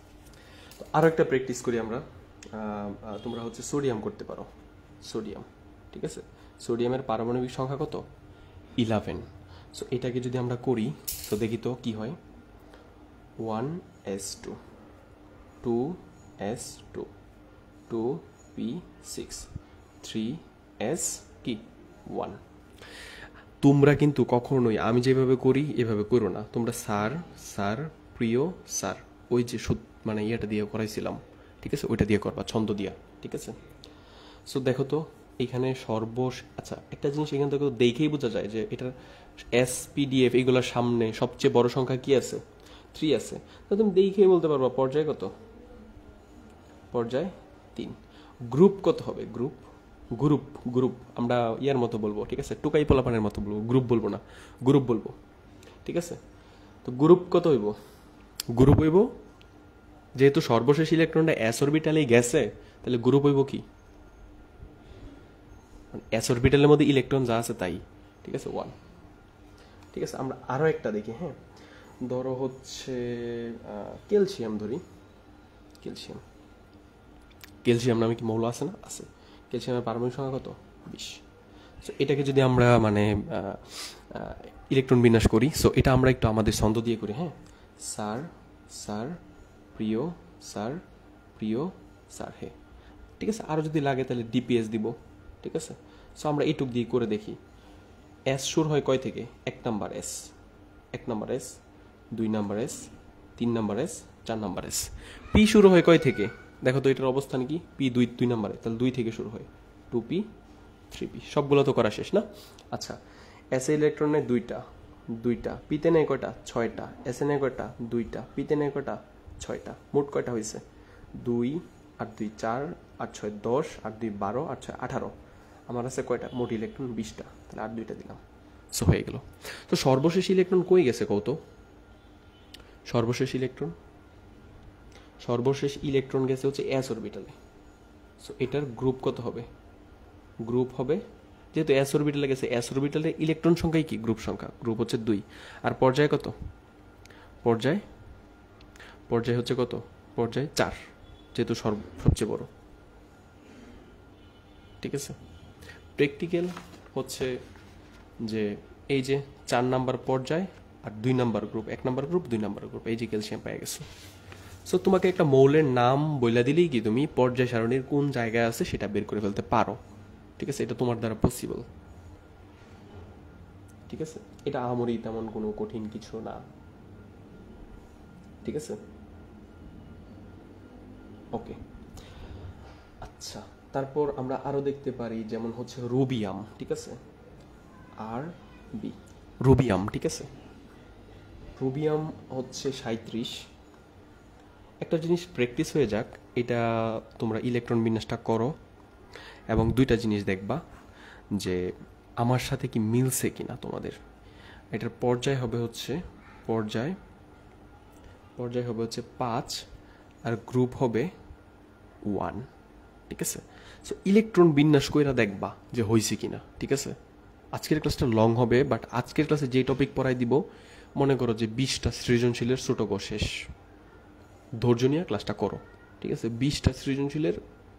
তো আরো একটা প্র্যাকটিস করি আমরা। তোমরা হচ্ছে সোডিয়াম করতে পারো, সোডিয়াম, ঠিক আছে। সোডিয়ামের পারমাণবিক সংখ্যা কত? 11। সো এটাকে যদি আমরা করি তো দেখি তো কি হয়। 1s2 2s2 2p6 3s কি 1। তোমরা কিন্তু কখনোই আমি যেভাবে করি এভাবে করো না। তোমরা স্যার, স্যার, প্রিয় স্যার, ওই যে মানে ইয়েটা দিয়ে করাইছিলাম, ঠিক আছে, ওইটা দিয়ে করবা, ছন্দ দিয়া, ঠিক আছে। সো দেখো তো এখানে আচ্ছা, একটা জিনিস এখান থেকে দেখেই বোঝা যায় যে এটার এসপিডিএফ এগুলোর সামনে সবচেয়ে বড় সংখ্যা কি আছে? 3 আছে। তো তুমি দেখেই বলতে পারবা পর্যায় কত? পর্যায় 3। গ্রুপ কত হবে? গ্রুপ গ্রুপ গ্রুপ আমরা ইয়ার মতো বলবো, ঠিক আছে, টুকাই পোলাপানের মতো বলবো, গ্রুপ বলবো না, গ্রুপ বলবো, ঠিক আছে। তো গ্রুপ কত হইব? গ্রুপ হইব, যেহেতু সর্বশেষ ইলেকট্রনটা এস অরবিটালেই গেছে, তাহলে গ্রুপ হইব কি? এস অরবিটালের মধ্যে ইলেকট্রন যা আছে তাই, ঠিক আছে, 1। ঠিক আছে, আমরা আরো একটা দেখি, হ্যাঁ। ধরো হচ্ছে ক্যালসিয়াম ধরি, ক্যালসিয়াম, ক্যালসিয়াম নামে কি মৌল আছে না? আছে। ক্যালসিয়ামের পারমাণবিক সংখ্যা কত? 20। সো এটাকে যদি আমরা মানে ইলেকট্রন বিন্যাস করি, সো এটা আমরা একটু আমাদের ছন্দ দিয়ে করি, হ্যাঁ। স্যার, স্যার, প্রিয় স্যার, প্রিয় স্যার, হে, ঠিক আছে। আরও যদি লাগে তাহলে ডিপিএস দিব, ঠিক আছে। সো আমরা এইটুক দিয়ে করে দেখি। এস শুরু হয় কয় থেকে? 1 number S, 1 number S, 2 number S, 3 number S, 4 number S. P শুরু হয় কয় থেকে? দেখো তো এটার অবস্থান কি? পি 2 নাম্বারে, তাহলে 2 থেকে শুরু হয়, 2p 3p। সবগুলো তো করা শেষ না? আচ্ছা, এস ইলেকট্রনের দুইটা, পিতে নেয় কয়টা? 6টা। এস এ নেয় কয়টা? 2টা। পিতে নেয় কয়টা? 6টা। মোট কয়টা হয়েছে? 2 আর 2 4 আর 6 10 আর 2 12 আর 6 18। আমার আছে কয়টা মোট ইলেকট্রন? 20টা। তাহলে আর 2টা দিলাম, সো হয়ে গেল। তো সর্বশেষ ইলেকট্রন কই গেছে কত? সর্বশেষ ইলেকট্রন গেছে হচ্ছে এস অরবিটালে। সো এটার গ্রুপ কত হবে? গ্রুপ হবে, যেহেতু এস অরবিটালে গেছে, এস অরবিটালে ইলেকট্রন সংখ্যাই কি? গ্রুপ সংখ্যা। গ্রুপ হচ্ছে 2। আর পর্যায় কত? পর্যায় হচ্ছে কত? পর্যায় 4, যেহেতু সবচেয়ে বড়, ঠিক আছে। প্র্যাকটিক্যাল হচ্ছে যে এই যে 4 নাম্বার পর্যায় আর 2 number group, 1 number group, 2 number group, এই যে ক্যালসিয়াম পেয়ে গেছো। সো তোমাকে একটা মৌলের নাম বইলা দিলেই কি তুমি পর্যায় সারণীর কোন জায়গায় আছে সেটা বের করে ফেলতে পারো, ঠিক আছে। এটা তোমার দ্বারা পসিবল, ঠিক আছে। এটা আহামরি তেমন কোনো কঠিন কিছু না, ঠিক আছে। ওকে, আচ্ছা, তারপর আমরা আরো দেখতে পারি যেমন হচ্ছে রুবিয়াম, ঠিক আছে। আর বি, রুবিয়াম। ঠিক আছে, রুবিয়াম হচ্ছে 37। একটা জিনিস প্র্যাকটিস হয়ে যাক, এটা তোমরা ইলেকট্রন বিন্যাসটা করো এবং দুইটা জিনিস দেখবা যে আমার সাথে কি মিলছে কিনা তোমাদের। এটার পর্যায় হবে হচ্ছে পর্যায় হবে হচ্ছে 5 আর গ্রুপ হবে 1। ঠিক আছে, সো ইলেকট্রন বিন্যাস কইরা দেখবা যে হয়েছে কিনা। ঠিক আছে, আজকের ক্লাসটা লং হবে, বাট আজকের ক্লাসে যে টপিক পড়াই দিব, মনে করো যে 20টা সৃজনশীলের ছোট শেষ, ধৈর্য নিয়ে ক্লাসটা করো। ঠিক আছে, 20টা সৃজনশীলের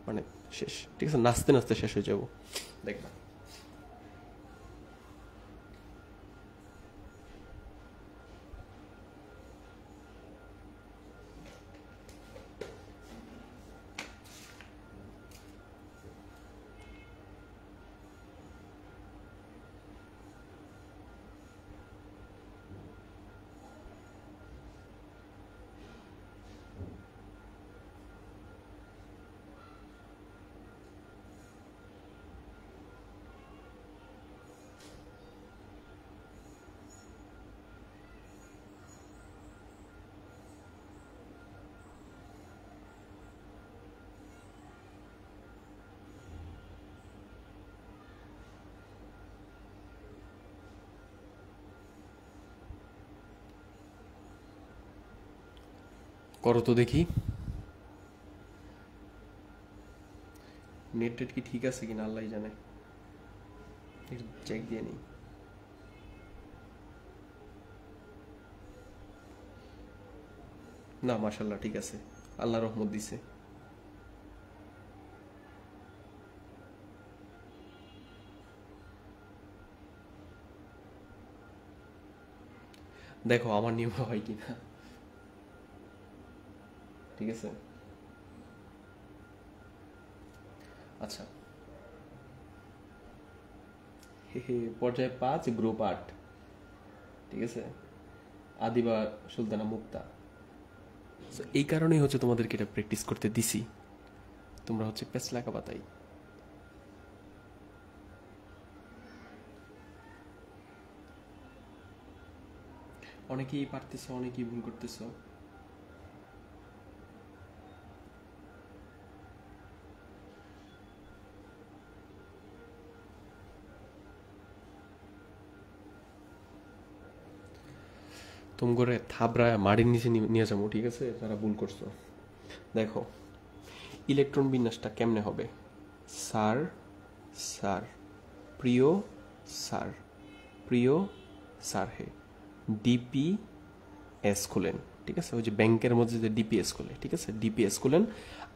মানে শেষ। ঠিক আছে, নাচতে নাচতে শেষ হয়ে যাবো, দেখবা। করো তো দেখি, নেট টেট কি ঠিক আছে কিনা আল্লাহ জানে, চেক দিয়ে নিই। না, মাশাল্লাহ ঠিক আছে, আল্লাহ রহমত দিছে। দেখো আমার নিয়ম হয় কিনা। ঠিক আছে, আচ্ছা। পর্যায় 5 গ্রুপ 8। ঠিক আছে, আদিবা সুলতানা মুক্তা। এই কারণেই হচ্ছে তোমাদেরকে এটা প্র্যাকটিস করতে দিছি, তোমরা হচ্ছে পেস লাগাবা তাই। অনেকেই পারতেছো, অনেকেই ভুল করতেছো। তুমি করে থাবড়ায় মাটির নিচে নিয়ে যাবো। ঠিক আছে, যারা ভুল করছো। দেখো ইলেকট্রন বিন্যাসটা কেমনে হবে। স্যার, স্যার, প্রিয় স্যার, প্রিয় স্যার হে, ডিপি এস খুলেন। ঠিক আছে, ওই যে ব্যাংকের মধ্যে যে ডিপিএস খুলে। ঠিক আছে, ডিপিএস খুলেন,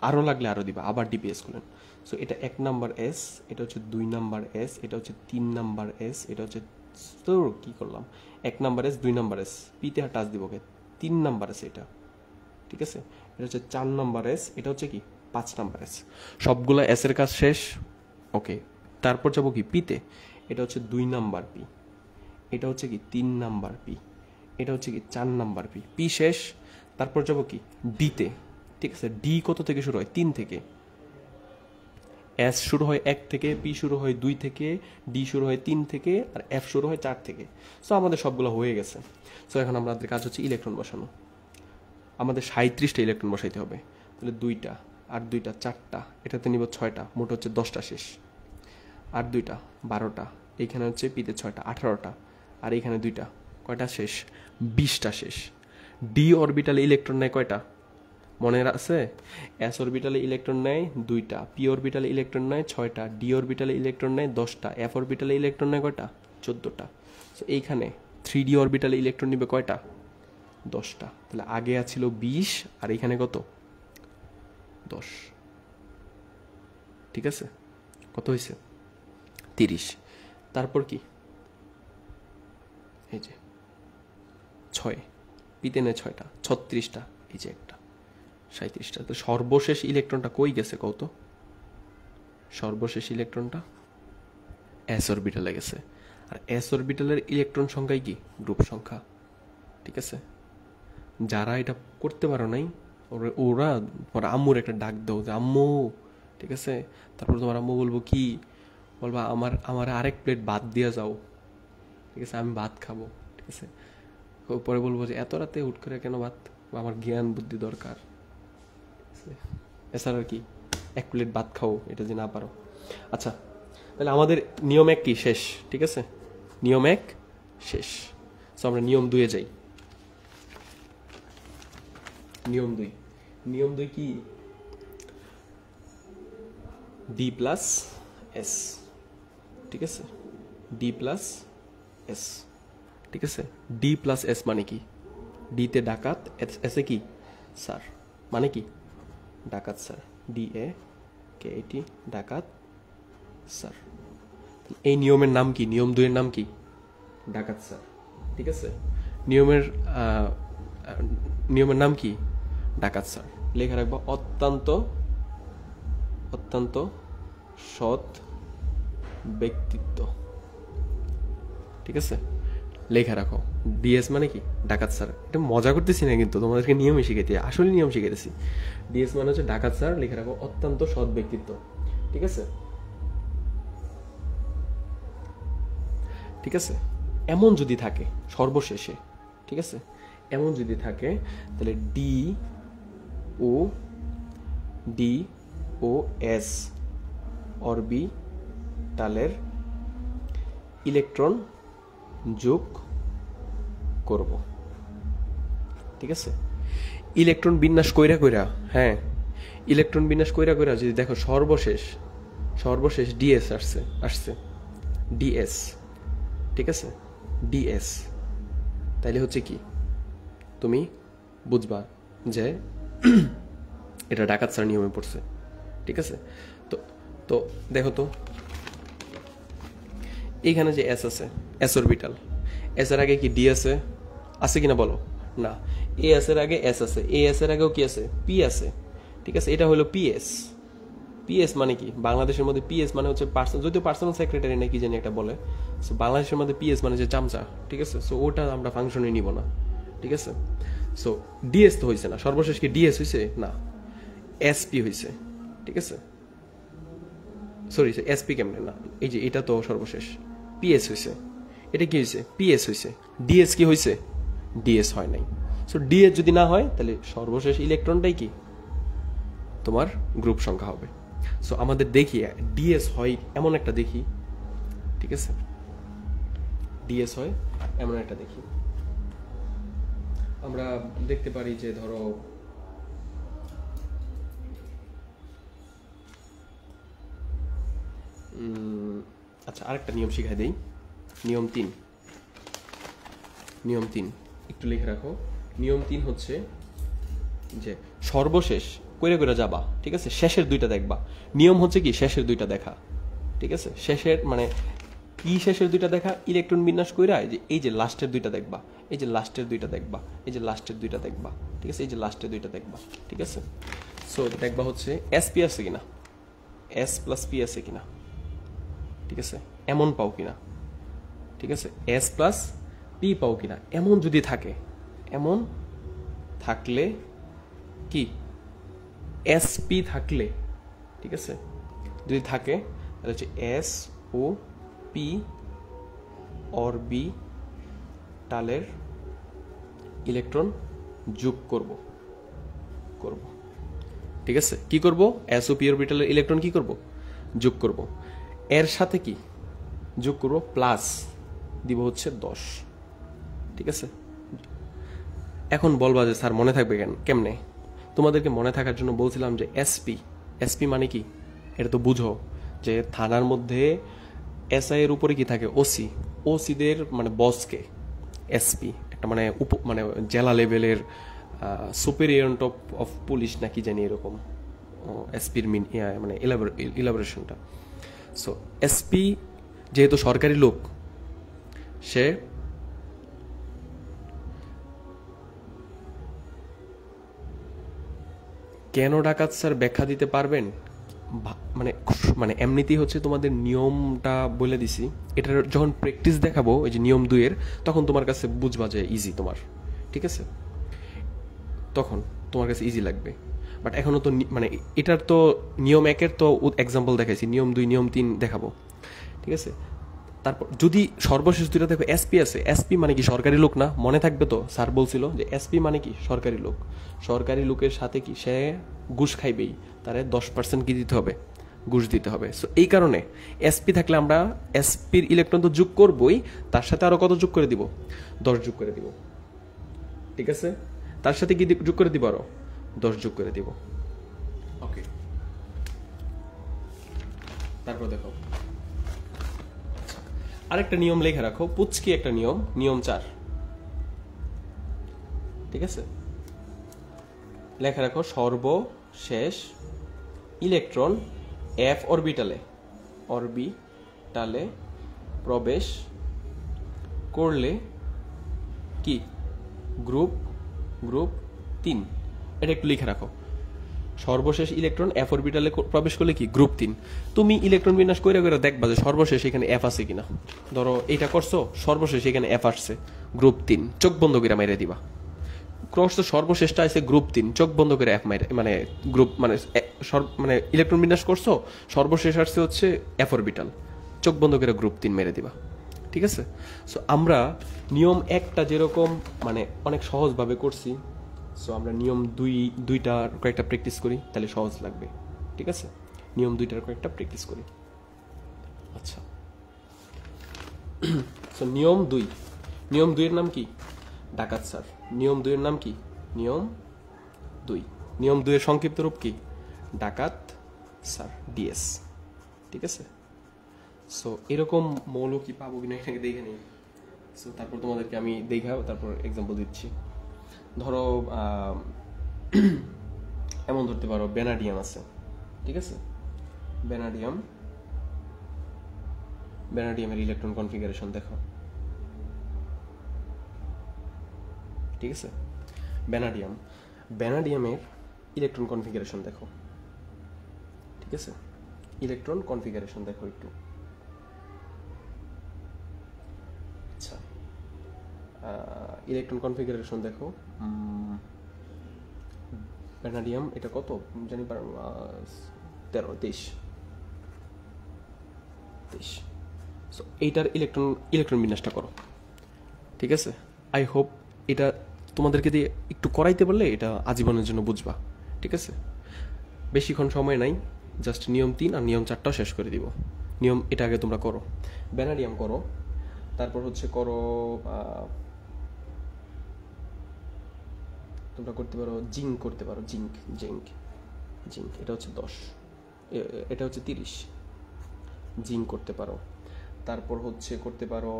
আরও লাগলে আরও দিবা, আবার ডিপিএস খুলেন। সো এটা 1 নাম্বার এস, এটা হচ্ছে 2 নাম্বার এস, এটা হচ্ছে 3 নাম্বার এস, এটা হচ্ছে, তো কি করলাম, 1 নাম্বার এস, 2 নাম্বার এস, পিতে টাচ দিব, 3 নাম্বার এস এটা। ঠিক আছে, এটা হচ্ছে 4 নাম্বার এস, এটা হচ্ছে কি 5 নাম্বার এস। সবগুলো এস এর কাজ শেষ। ওকে, তারপর যাবো কি পিতে, এটা হচ্ছে 2 নাম্বার পি, এটা হচ্ছে কি 3 নাম্বার পি, এটা হচ্ছে কি 4 নাম্বার পি, পি শেষ। তারপর যাবো কি ডিতে। ঠিক আছে, ডি কত থেকে শুরু হয়, 3 থেকে। এস শুরু হয় 1 থেকে, পি শুরু হয় 2 থেকে, ডি শুরু হয় 3 থেকে, আর এফ শুরু হয় 4 থেকে। সো আমাদের সবগুলো হয়ে গেছে। সো এখন আমাদের কাজ হচ্ছে ইলেকট্রন বসানো। আমাদের 37টা ইলেকট্রন বসাইতে হবে। তাহলে 2টা আর 2টা 4টা, এটাতে নিব 6টা, মোট হচ্ছে 10টা শেষ। আর 2টা 12টা, এইখানে হচ্ছে পিতে 6টা 18টা, আর এইখানে 2টা, কয়টা শেষ, 20টা শেষ। ডি অরবিটালে ইলেকট্রন নেয় কয়টা মনে আছে, এস অরবিটালে ইলেকট্রন নেয় 2টা, পি অরবিটালে ইলেকট্রন নেয় 6টা, ডি অরবিটালে ইলেকট্রন নেয় 10টা, এফ অরবিটালে ইলেকট্রন নেয় কয়টা, 14টা। সো এইখানে 3ডি অরবিটালে ইলেকট্রন নিবে কয়টা, 10টা। তাহলে আগে ছিল 20, আর এইখানে কত, 10। ঠিক আছে, কত হয়েছে, 30। তারপর কি, এই যে 6, পিতে নেয় 6টা, 36টা, এই যে একটা 37টা। তো সর্বশেষ ইলেকট্রনটা কই গেছে কত, সর্বশেষ ইলেকট্রনটা এস অরবিটালে গেছে। আর এস অরবিটালের ইলেকট্রন সংখ্যাই কি, গ্রুপ সংখ্যা। ঠিক আছে, যারা এটা করতে পারো নাই, ওরা তোমার আম্মুর একটা ডাক দাও যে আম্মু। ঠিক আছে, তারপর তোমার আম্মু বলবো কি, বলবা আমার আমার আরেক প্লেট ভাত দিয়ে যাও। ঠিক আছে, আমি ভাত খাবো, ঠিক আছে, পরে বলবো যে এত রাতে হুট করে কেন ভাত, বা আমার জ্ঞান বুদ্ধি দরকার, এছাড়া আর কি 1 প্লেট ভাত খাও, এটা যে না পারো। আচ্ছা, তাহলে আমাদের নিয়ম 1 কি শেষ, ঠিক আছে, নিয়ম 1 শেষ। সো আমরা নিয়ম 2-এ যাই। নিয়ম 2 কি, ডি প্লাস এস, ঠিক আছে, ডি প্লাস এস, ঠিক আছে। ডি প্লাস এস মানে কি, ডিতে ডাকাত, এসে কি স্যার, মানে কি ডাকাত স্যার, ডি এ কে টি, ডাকাত স্যার। এই নিয়মের নাম কি, নিয়ম 2-এর নাম কি, ডাকাত স্যার, ঠিক আছে। নিয়মের নাম কি, ডাকাত স্যার। লেখা রাখবো অত্যন্ত সৎ ব্যক্তিত্ব, ঠিক আছে, লেখা রাখো। ডিএস মানে কি, ডাকাত স্যার। এটা মজা করতেছি না কিন্তু, তোমাদেরকে নিয়মই শিখাইতে, আসলে নিয়ম শিখাইতেছি। ডিএস মানে হচ্ছে ডাকাত স্যার, লেখা রাখো অত্যন্ত সৎ ব্যক্তিত্ব, ঠিক আছে, ঠিক আছে। এমন যদি থাকে সর্বশেষে, ঠিক আছে, এমন যদি থাকে তাহলে ডি ও এস অরবিটালের ইলেকট্রন যোগ করব, ঠিক আছে। ইলেকট্রন বিন্যাস কইরা, হ্যাঁ, ইলেকট্রন বিন্যাস কইরা যদি দেখো সর্বশেষ ডিএস আসছে ডিএস, ঠিক আছে, ডিএস, তাইলে হচ্ছে কি, তুমি বুঝবা যে এটা ডাকাত স্যার নিয়মে পড়ছে, ঠিক আছে। তো তো দেখো তো এইখানে যে এস আছে, এস অরবিটাল, এস এর আগে কি ডি আছে কিনা বলো, না। এ এস এর আগে এস আছে, এ এস এর আগেও কি আছে, পি আছে, ঠিক আছে। এটা হলো পিএস। পিএস মানে কি, বাংলাদেশের মধ্যে পিএস মানে হচ্ছে যদিও পার্সোনাল সেক্রেটারি নাকি জানি একটা বলে, সো বাংলাদেশের মধ্যে পিএস মানে যে চামচা, ঠিক আছে। সো ওটা আমরা ফাংশনে নিব না, ঠিক আছে। সো ডিএস তো হয়েছে না, সর্বশেষ কি ডিএস হয়েছে না, এসপি হয়েছে, ঠিক আছে। সরি, এসপি কেমনে না, এই যে এটা তো সর্বশেষ পিএস হয়েছে, এটা কি হয়েছে, পিএস হয়েছে। ডিএস কি হয়েছে, ডিএস হয় নাই। সো ডিএস যদি না হয় তাহলে সর্বশেষ ইলেকট্রনটাই কি তোমার গ্রুপ সংখ্যা হবে। সো আমাদের দেখি ডিএস হয় এমন একটা দেখি, ঠিক আছে, ডিএস হয় এমন একটা দেখি। আমরা দেখতে পারি যে ধরো আচ্ছা, আরেকটা নিয়ম শিখাই দেই, নিয়ম 3 একটু লিখে রাখো। নিয়ম 3 হচ্ছে যে সর্বশেষ কইরা যাবা, ঠিক আছে, শেষের 2টা দেখবা। নিয়ম হচ্ছে কি, শেষের 2টা দেখা, ঠিক আছে। শেষের মানে কি, শেষের 2টা দেখা, ইলেকট্রন বিন্যাস কইরা এই যে লাস্টের 2টা দেখবা, এই যে লাস্টের 2টা দেখবা, এই যে লাস্টের 2টা দেখবা, ঠিক আছে, এই যে লাস্টের 2টা দেখবা, ঠিক আছে। সো দেখবা হচ্ছে এসপি আছে কিনা, এস প্লাস পি আছে কিনা, ঠিক আছে, এমন পাও কিনা, ঠিক আছে, এস প্লাস পি পাও কিনা। এমন যদি থাকে, এমন থাকলে কি, এসপি থাকলে, ঠিক আছে, যদি থাকে তাহলে হচ্ছে এস ও পি অরবিটালের ইলেকট্রন যোগ করব, ঠিক আছে। কি করব, এস ও পি অরবিটালের ইলেকট্রন কি করব, যোগ করব। এর সাথে কি যোগ করব, প্লাস দিব হচ্ছে 10, ঠিক আছে। এখন বলবা যে স্যার মনে থাকবে কেমনে, তোমাদেরকে মনে থাকার জন্য বলছিলাম যে এসপি মানে কি, এটা তো বুঝো যে থানার মধ্যে এসআই এর উপরে কি থাকে, ওসিদের মানে বসকে এসপি, একটা মানে মানে জেলা লেভেলের সুপেরিয়র টপ অফ পুলিশ নাকি জানি এরকম এসপির মানে ইলাবোরেশনটা। সো এসপি যেহেতু সরকারি লোক, সে কেন ডাকাত স্যার ব্যাখ্যা দিতে পারবেন, মানে মানে এমনিতেই হচ্ছে তোমাদের নিয়মটা বলে দিছি, এটার যখন প্র্যাকটিস দেখাবো ওই যে নিয়ম 2-এর, তখন তোমার কাছে বুঝবা যে ইজি তোমার, ঠিক আছে, তখন তোমার কাছে ইজি লাগবে। বাট এখনো তো মানে এটার তো নিয়ম 1-এর তো এক্সাম্পল দেখাইছি, নিয়ম 2 নিয়ম 3 দেখাবো, ঠিক আছে। তারপর যদি সর্বশেষ দুইটা দেখো এসপি আছে, এসপি মানে কি সরকারি লোক না? মনে থাকবে তো, স্যার বলছিল যে এসপি মানে কি সরকারি লোক। সরকারি লোকের সাথে কি সে ঘুষ খাইবেই, তারে 10% কি দিতে হবে? ঘুষ দিতে হবে। সো এই কারণে এসপি থাকলে আমরা এসপির ইলেকট্রন তো যোগ করবই, তার সাথে আরো কত যোগ করে দিব? 10 যোগ করে দিব। ঠিক আছে, তার সাথে কি যোগ করে দিব? আরো 10 যোগ করে দিব। ওকে, তারপর দেখো আরেকটা নিয়ম লেখা রাখো, পুচকি একটা নিয়ম, নিয়ম 4। ঠিক আছে, লেখা রাখো সর্বশেষ ইলেকট্রন এফ অরবিটালে প্রবেশ করলে কি গ্রুপ 3। এটা একটু লিখে রাখো, সর্বশেষ ইলেকট্রন এফ অরবিটালে প্রবেশ করলে কি গ্রুপ 3। তুমি ইলেকট্রন বিন্যাস করে করে দেখবা যে সর্বশেষ এখানে এফ আছে কিনা। ধরো এটা করছো, সর্বশেষ এখানে এফ আসছে গ্রুপ 3, চোখ বন্ধ করে মেরে দিবা। ক্রস তো সর্বশেষটা আছে গ্রুপ 3, চোখ বন্ধ করে এফ মাইরে, মানে গ্রুপ মানে ইলেকট্রন বিন্যাস করছো, সর্বশেষ আসছে হচ্ছে এফ অরবিটাল, চোখ বন্ধ করে গ্রুপ 3 মেরে দিবা। ঠিক আছে, সো আমরা নিয়ম একটা যেরকম মানে অনেক সহজভাবে করছি, সো আমরা নিয়ম দুইটার কয়েকটা প্র্যাকটিস করি, তাহলে সহজ লাগবে। ঠিক আছে, নিয়ম দুইটার কয়েকটা প্র্যাকটিস করি। আচ্ছা, সো নিয়ম 2 এর নাম কি? ডাকাত স্যার। নিয়ম 2 এর নাম কি? নিয়ম 2। নিয়ম 2 এর সংক্ষিপ্ত রূপ কি? ডাকাত স্যার, ডিএস। ঠিক আছে, সো এরকম মৌল কি পাবো কিনা এটাকে দেখে নিই। সো তারপর তোমাদেরকে আমি দেখাবো, তারপর এক্সাম্পল দিচ্ছি। ধরো এমন ধরতে পারো ভ্যানাডিয়াম আছে। ঠিক আছে, ভ্যানাডিয়ামের ইলেকট্রন কনফিগারেশন দেখো। ঠিক আছে, ভ্যানাডিয়ামের ইলেকট্রন কনফিগারেশন দেখো। ঠিক আছে, ইলেকট্রন কনফিগারেশন দেখো একটু। আচ্ছা, ইলেকট্রন কনফিগারেশন দেখো। ভ্যানাডিয়াম এটা কত জানি, 23। সো এইটার ইলেকট্রন বিন্যাসটা করো। ঠিক আছে, আই হোপ এটা তোমাদেরকে দিয়ে একটু করাইতে পারলে এটা আজীবনের জন্য বুঝবা। ঠিক আছে, বেশিক্ষণ সময় নাই, জাস্ট নিয়ম 3 আর নিয়ম 4টাও শেষ করে দিব। নিয়ম এটা আগে তোমরা করো, ভ্যানাডিয়াম করো, তারপর হচ্ছে করো তোমরা করতে পারো জিঙ্ক, করতে পারো জিঙ্ক এটা হচ্ছে 10, এটা হচ্ছে 30। জিঙ্ক করতে পারো, তারপর হচ্ছে করতে পারো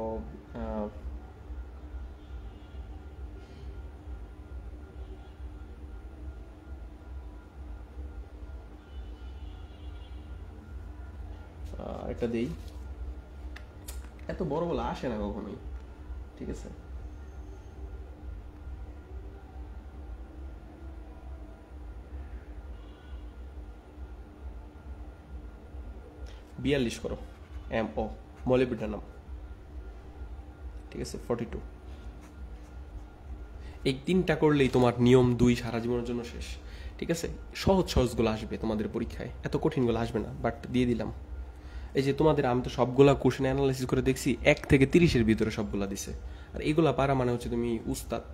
একটা দেই, এত বড় বলা আসে না কখনোই। ঠিক আছে, বিয়াল্লিশ করো, MO মলিবডেনাম। ঠিক আছে, 42। এই 3টা করলেই তোমার নিয়ম 2 সারা জীবনের জন্য শেষ। ঠিক আছে, সহজগুলো আসবে তোমাদের পরীক্ষায়, এত কঠিনগুলো আসবে না, বাট দিয়ে দিলাম। এই যে তোমাদের আমি তো সবগুলা কোশ্চেন অ্যানালাইসিস করে দেখছি, 1 থেকে 30-এর ভিতরে সবগুলা দিছে, আর এইগুলা পারা মানে হচ্ছে তুমি উস্তাদ।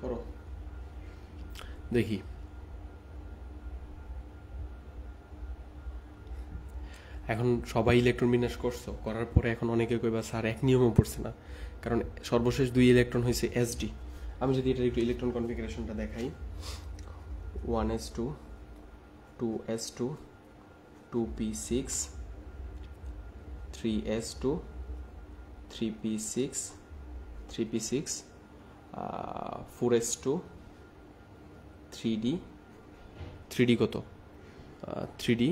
করো দেখি। এখন সবাই ইলেকট্রন বিন্যাস করছো, করার পরে এখন অনেকে কইবা স্যার এক নিয়মও পড়ছে না, কারণ সর্বশেষ 2 ইলেকট্রন হয়েছে SD। আমি যদি এটার একটু ইলেকট্রন কনফিগারেশনটা দেখাই, 1s2 2s2 2p6 3s2 3p6 3p6 4s2 3d কত 3D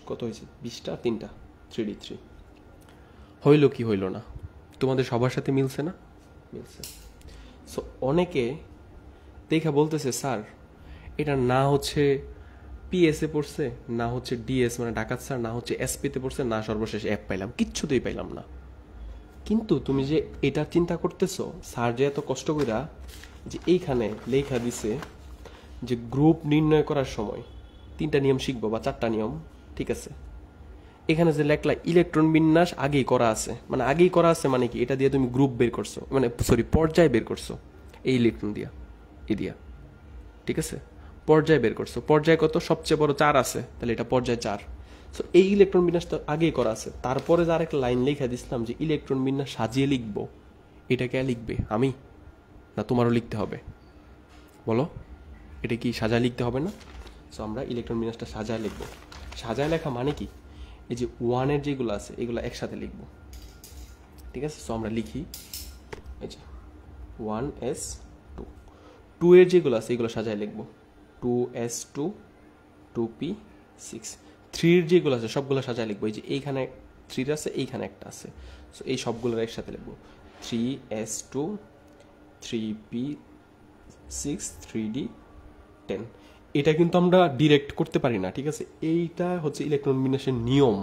কত হয়েছে 20টা 3টা 3D 3 হইল কি হইল না তোমাদের সবার সাথে মিলছে না মিলছে সো অনেকে দেখা বলতেছে স্যার এটা না হচ্ছে পিএসএ পড়ছে না হচ্ছে ডিএস মানে ডাকাত স্যার না হচ্ছে এসপিতে পড়ছে না সর্বশেষ অ্যাপ পাইলাম কিচ্ছুতেই পাইলাম না কিন্তু তুমি যে এটা চিন্তা করতেছো স্যার যে এত কষ্ট কইরা যে এইখানে লেখা দিছে যে গ্রুপ নির্ণয় করার সময় 3টা নিয়ম শিখবো বা 4টা নিয়ম ঠিক আছে এখানে যে লেখলা ইলেকট্রন বিন্যাস আগেই করা আছে মানে কি এটা দিয়ে তুমি গ্রুপ বের করছো মানে সরি পর্যায় বের করছো এই ইলেকট্রন দিয়া দিয়া ঠিক আছে পর্যায় বের করছো পর্যায় কত সবচেয়ে বড় 4 আছে তাহলে এটা পর্যায় 4 সো এই ইলেকট্রন বিন্যাস তো আগেই করা আছে তারপরে যার একটা লাইন লেখা দিছিলাম যে ইলেকট্রন বিন্যাস সাজিয়ে লিখবো এটা কে লিখবে আমি না তোমারও লিখতে হবে বলো এটা কি সাজায় লিখতে হবে না সো আমরা ইলেকট্রন বিন্যাসটা সাজায় লিখবো সাজায় লেখা মানে কি এই যে 1 এর যেগুলো আছে এগুলো একসাথে লিখবো ঠিক আছে সো আমরা লিখি এই যে 1s2 2 এর যেগুলো আছে এগুলো সাজায় লিখবো 2s2 2p6 3 এর যেগুলো আছে সবগুলো সাজায় লিখবো এই যে এইখানে 3 আছে এইখানে একটা আছে সো এই সবগুলো একসাথে লিখবো 3s2 3p6 3d10 এটা কিন্তু আমরা ডিরেক্ট করতে পারি না ঠিক আছে এইটা হচ্ছে ইলেকট্রন বিন্যাসের নিয়ম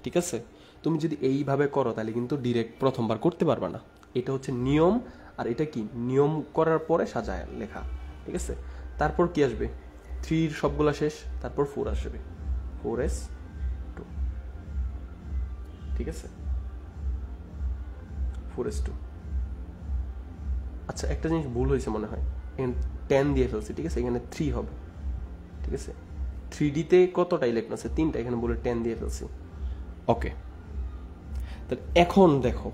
ঠিক আছে তুমি যদি এইভাবে করো তাহলে কিন্তু ডিরেক্ট প্রথমবার করতে পারবা না এটা হচ্ছে নিয়ম আর এটা কি নিয়ম করার পরে সাজায় লেখা ঠিক আছে তারপর কি আসবে 3 এর সবগুলা শেষ তারপর 4 আসবে 4s2 ঠিক আছে 4s2 আচ্ছা একটা জিনিস ভুল হয়েছে মনে হয় এখানে 10 দিয়ে ফেলছি ঠিক আছে এখানে 3 হবে ঠিক আছে 3D তে কতটা ইলেকট্রন আছে 3টা এখানে বলে 10 দিয়ে ফেলছি ওকে তাহলে এখন দেখো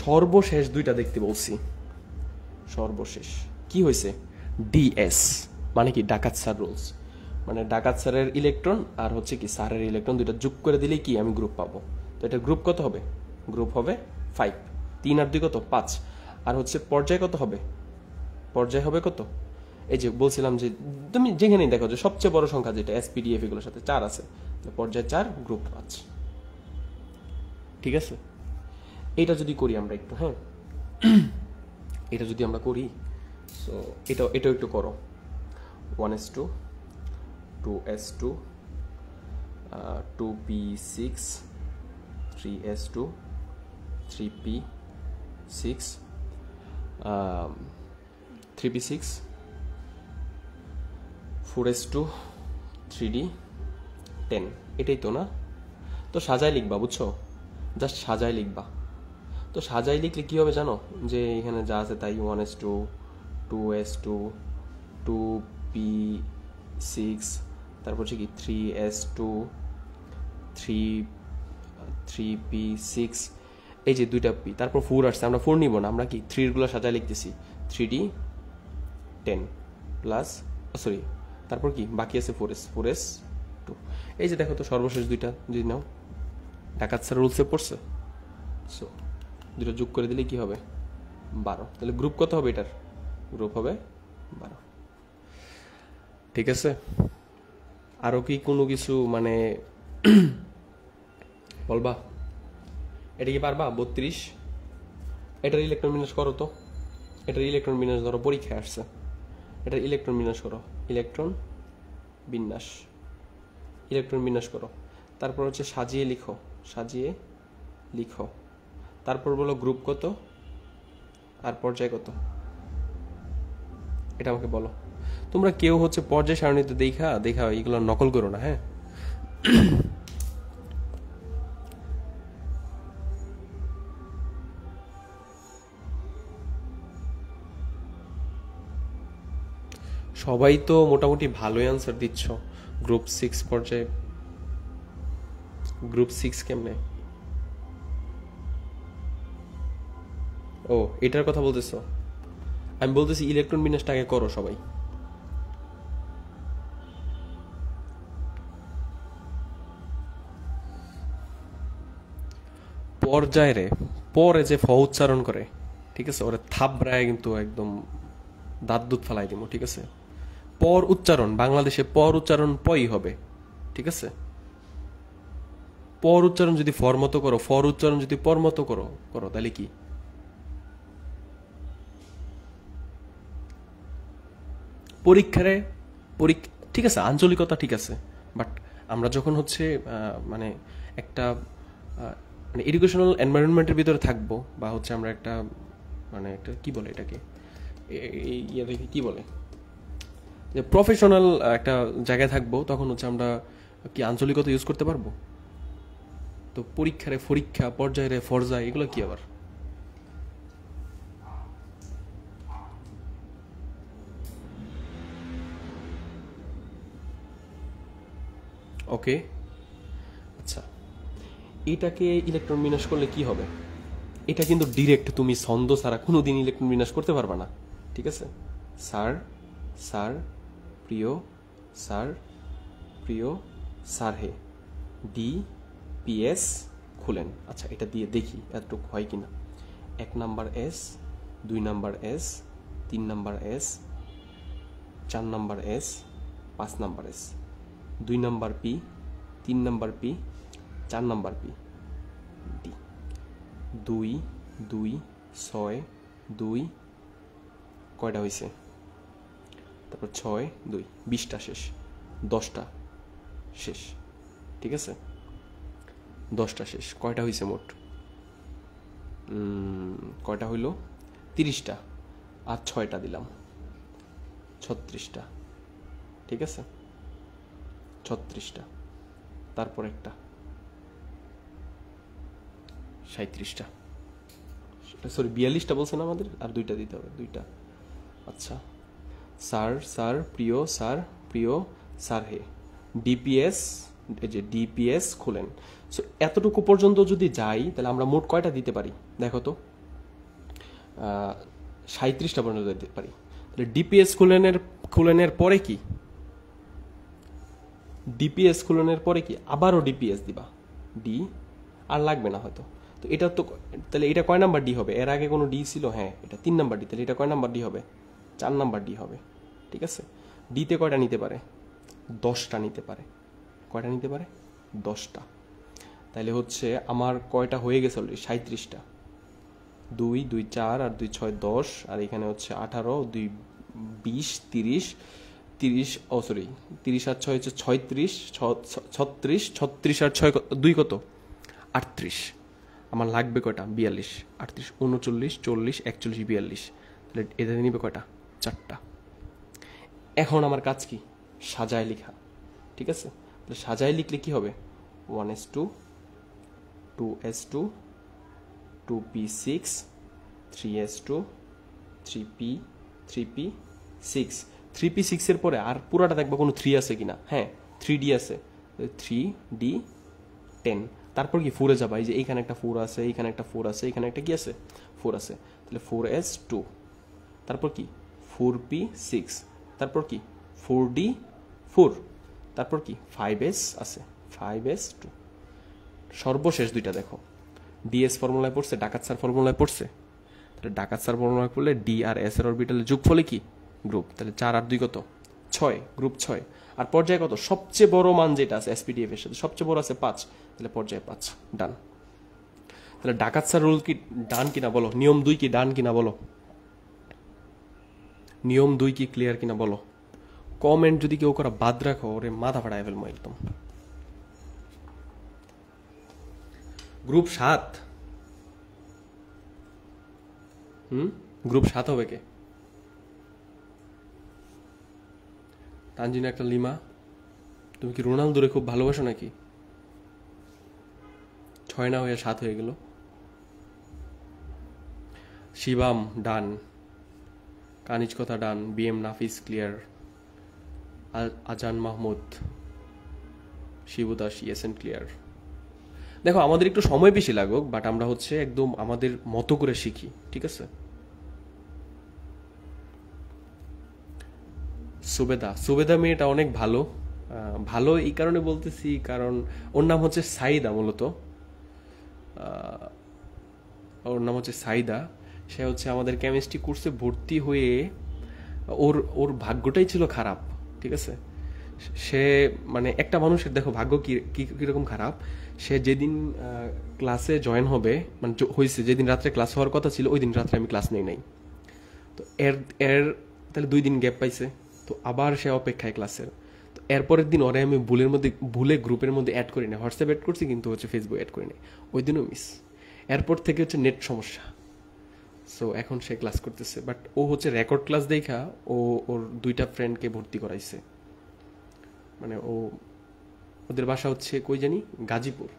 সর্বশেষ দুইটা দেখতে বলছি সর্বশেষ কি হয়েছে ডিএস মানে কি ডাকাত স্যার রুলস মানে ডাকাত স্যারের ইলেকট্রন আর হচ্ছে কি স্যারের ইলেকট্রন দুইটা যোগ করে দিলেই কি আমি গ্রুপ পাবো তো এটা গ্রুপ কত হবে গ্রুপ হবে 5 3 আর 2 কত 5 আর হচ্ছে পর্যায় কত হবে পর্যায় হবে কত এই যে বলছিলাম যে তুমি যেখানেই দেখো যে সবচেয়ে বড় সংখ্যা যেটা এসপিডিএফ এগুলোর সাথে 4 আছে পর্যায় 4 গ্রুপ 5 ঠিক আছে এটা যদি করি আমরা একটু হ্যাঁ এটা যদি আমরা করি সো এটা একটু করো 1s2 2s2 2p6 3s2 3p6 3p6 4s2 3d10 এটাই তো না তো সাজায় লিখবা বুঝছো জাস্ট সাজায় লিখবা তো সাজায় লিখলে কি হবে জানো যে এখানে যা আছে তাই 1s2 2s2 2p6 তারপর হচ্ছে কি 3s2 3p6 এই যে দুইটা p তারপর 4 আসছে আমরা 4 নিব না আমরা কি 3 এর গুলো সাজায় লিখতেছি 3d10 প্লাস সরি তারপর কি বাকি আছে 4s2 এই যে দেখো তো সর্বশেষ দুইটা যদি নাও ডাকাত স্যার রুলসে পড়ছে সো দুটো যোগ করে দিলে কি হবে 12 তাহলে গ্রুপ কত হবে এটার গ্রুপ হবে 12 ঠিক আছে আরো কি কোনো কিছু মানে বলবা এটা কি পারবা 32 এটার ইলেকট্রন বিন্যাস করো তো এটার ইলেকট্রন বিন্যাস ধরো পরীক্ষায় আসছে এটার ইলেকট্রন বিন্যাস করো ইলেকট্রন বিন্যাস করো তারপর হচ্ছে সাজিয়ে লিখো তারপর বলো গ্রুপ কত আর পর্যায় কত এটা আমাকে বলো তোমরা কেউ হচ্ছে পর্যায় সারণীতে দেখা এগুলো নকল করো না হ্যাঁ সবাই তো মোটামুটি ভালোই আনসার দিচ্ছ গ্রুপ 6 পর্যায়ে গ্রুপ 6 কেমনে ও এটার কথা বলতেছো আমি বলতেছি ইলেকট্রন বিন্যাসটা আগে করো সবাই পর্যায়ে রে পরে যে ফ উচ্চারণ করে ঠিক আছে ওরা থাবড়ায় কিন্তু একদম দাঁত দুধ ফেলাই দিব ঠিক আছে পর উচ্চারণ, বাংলাদেশে পর উচ্চারণ পই হবে, ঠিক আছে? পর উচ্চারণ যদি ফর মতো করো, ফর উচ্চারণ যদি পর মতো করো করো তাহলে কি? পরীক্ষারে ঠিক আছে, আঞ্চলিকতা ঠিক আছে, বাট আমরা যখন হচ্ছে মানে একটা মানে এডুকেশনাল এনভায়রনমেন্টের ভিতরে থাকবো, বা হচ্ছে আমরা একটা মানে একটা কি বলে এটাকে, ইয়াকে কি বলে, যে প্রফেশনাল একটা জায়গায় থাকবো, তখন হচ্ছে আমরা কি আঞ্চলিকতা ইউজ করতে পারবো? তো পরীক্ষারে পরীক্ষা, পর্যায়ে ফরজায়, এগুলো কি আবার? ওকে, আচ্ছা, এটাকে ইলেকট্রন বিন্যাস করলে কি হবে? এটা কিন্তু ডিরেক্ট তুমি ছন্দ ছাড়া কোনোদিন ইলেকট্রন বিন্যাস করতে পারবা না, ঠিক আছে? স্যার, স্যার, প্রিয়, স্যার, প্রিয়, স্যার হে, ডি পি এস খুলেন। আচ্ছা, এটা দিয়ে দেখি এতটুকু হয় কিনা। 1 number S, 2 number S, 3 number S, 4 number S, 5 number S, 2 number P, 3 number P, 4 number P, D. 2 2 6 2, কয়টা হয়েছে? তারপর 6 2, 20টা শেষ, 10টা শেষ, ঠিক আছে? 10টা শেষ, কয়টা হয়েছে মোট? কয়টা হইল? 30টা, আর 6টা দিলাম, 36টা, ঠিক আছে? 36টা, তারপর একটা 37টা, সরি 42টা বলছেন আমাদের, আর 2টা দিতে হবে, 2টা। আচ্ছা, স্যার, স্যার, প্রিয়, স্যার, প্রিয়, স্যার হে, ডিপিএস, এই যে ডিপিএস খুলেন। সো এতটুকু পর্যন্ত যদি যাই, তাহলে আমরা মোট কয়টা দিতে পারি দেখো তো? 37টা পর্যন্ত দিতে পারি। তাহলে ডিপিএস খুলেনের পরে কি? ডিপিএস খুলনের পরে কি আবারও ডিপিএস দিবা, ডি, আর লাগবে না হয়তো। তো এটা তো, তাহলে এটা কয় নাম্বার ডি হবে? এর আগে কোনো ডি ছিল? হ্যাঁ, এটা 3 নাম্বার ডি। তাহলে এটা কয় নাম্বার ডি হবে? 4 নাম্বার ডি হবে, ঠিক আছে? ডিতে কয়টা নিতে পারে? 10টা নিতে পারে। কয়টা নিতে পারে? 10টা। তাহলে হচ্ছে আমার কয়টা হয়ে গেছে অলরেডি? 37টা। 2 2 4 আর 2 6 10, আর এখানে হচ্ছে 18, 2 20, 30, 30, ও সরি 30 আর 6 হচ্ছে 36, 36, 36 আর 6 2 কত? 38। আমার লাগবে কয়টা? 42, 38, 39, 40, 41, 42। তাহলে এদের নিবে কয়টা? 4টা। এখন আমার কাজ কি? সাজায় লেখা, ঠিক আছে? তাহলে সাজায় লিখলে কি হবে? 1s2, 2s2, 2p6, 3s2, 3p, 3p6, 3p6 এর পরে আর পুরাটা দেখবো কোনো 3 আছে কিনা। হ্যাঁ, 3d আছে, 3d 10। তারপর কি 4 এ যাবা, এই যে এইখানে একটা 4 আছে, এইখানে একটা 4 আছে, এখানে একটা কি আছে? 4 আছে। তাহলে 4s2, তারপর কি 4p6, তারপর কি 4d4, তারপর কি 5s আছে, 5s2। সর্বশেষ দুইটা দেখো, ডিএস ফর্মুলায় পড়ছে, ডাকাত স্যার ফর্মুলায় পড়ছে। তাহলে ডাকাত স্যার ফর্মুলায় পড়লে ডি আর এস এর অরবিটালের যোগফলে কি? গ্রুপ। তাহলে 4 আর 2 কত? 6, গ্রুপ 6। আর পর্যায়ে কত? সবচেয়ে বড় মান যেটা আছে এসপিডিএফ এর সাথে সবচেয়ে বড় আছে 5, তাহলে পর্যায়ে 5, ডান। তাহলে ডাকাত স্যার রুল কি ডান কিনা বলো? নিয়ম 2 কি ডান কিনা বলো? নিয়ম 2 কি ক্লিয়ার কিনা বলো? কমেন্ট যদি কেউ করা বাদ রাখো, ওরে মাথা ফাটায় ফেলবো একদম। গ্রুপ 7, গ্রুপ 7 হবে কে? তানজিনা একটা লিমা, তুমি কি রোনালদোরে খুব ভালোবাসো নাকি? 6 না হয়ে 7 হয়ে গেল। শিবাম ডান, কানিজ কথা ডান, বিএম নাফিস ক্লিয়ার, আজান মাহমুদ, শিবুদাস ইয়েসেন ক্লিয়ার। দেখো, আমাদের একটু সময় বেশি লাগুক, বাট আমরা হচ্ছে একদম আমাদের মতো করে শিখি, ঠিক আছে? সুবেদা মেয়েটা অনেক ভালো। ভালো এই কারণে বলতেছি, কারণ ওর নাম হচ্ছে সাইদা, মূলত ওর নাম হচ্ছে সাইদা। সে হচ্ছে আমাদের কেমিস্ট্রি কোর্সে ভর্তি হয়ে ওর ভাগ্যটাই ছিল খারাপ। ঠিক আছে? সে মানে একটা মানুষের দেখো ভাগ্য কিরকম খারাপ, সে যেদিন ক্লাসে জয়েন হবে মানে হয়েছে, যেদিন রাত্রে ক্লাস হওয়ার কথা ছিল ওই দিন রাত্রে আমি ক্লাস নেই নাই। তো এর এর তাহলে 2 দিন গ্যাপ পাইছে, তো আবার সে অপেক্ষায় ক্লাসের। তো এরপরের দিন ওরে আমি ভুলে গ্রুপের মধ্যে অ্যাড করি না, হোয়াটসঅ্যাপ অ্যাড করছি কিন্তু হচ্ছে ফেসবুক অ্যাড করি না, ওই দিনও মিস। এরপর থেকে হচ্ছে নেট সমস্যা, সো এখন সে ক্লাস করতেছে, বাট ও হচ্ছে রেকর্ড ক্লাস দেখা ও ওর 2টা ফ্রেন্ডকে ভর্তি করাইছে। মানে ওদের বাসা হচ্ছে কই জানি, গাজীপুর।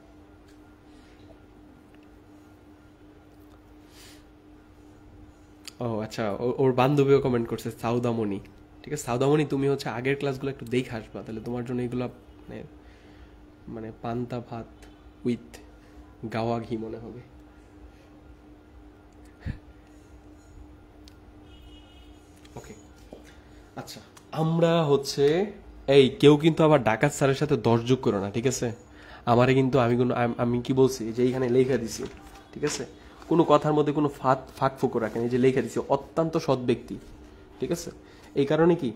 ও আচ্ছা, ওর বান্ধবীও কমেন্ট করছে সাউদামণি। ঠিক আছে সাউদামণি, তুমি হচ্ছে আগের ক্লাসগুলো একটু দেখে আসবা, তাহলে তোমার জন্য এগুলো মানে মানে পান্তা ভাত উইথ গাওয়া ঘি মনে হবে। ওকে আচ্ছা, আমরা হচ্ছে এই কেউ কিন্তু আবার ডাকাত স্যারের সাথে 10 যোগ করো না, ঠিক আছে? আমারে কিন্তু আমি কি বলছি যে এইখানে লেখা দিছি, ঠিক আছে? কোনো কথার মধ্যে কোনো ফাঁক ফুকো রাখেন, এই যে লেখা দিছি অত্যন্ত সৎ ব্যক্তি, ঠিক আছে? এই কারণে কি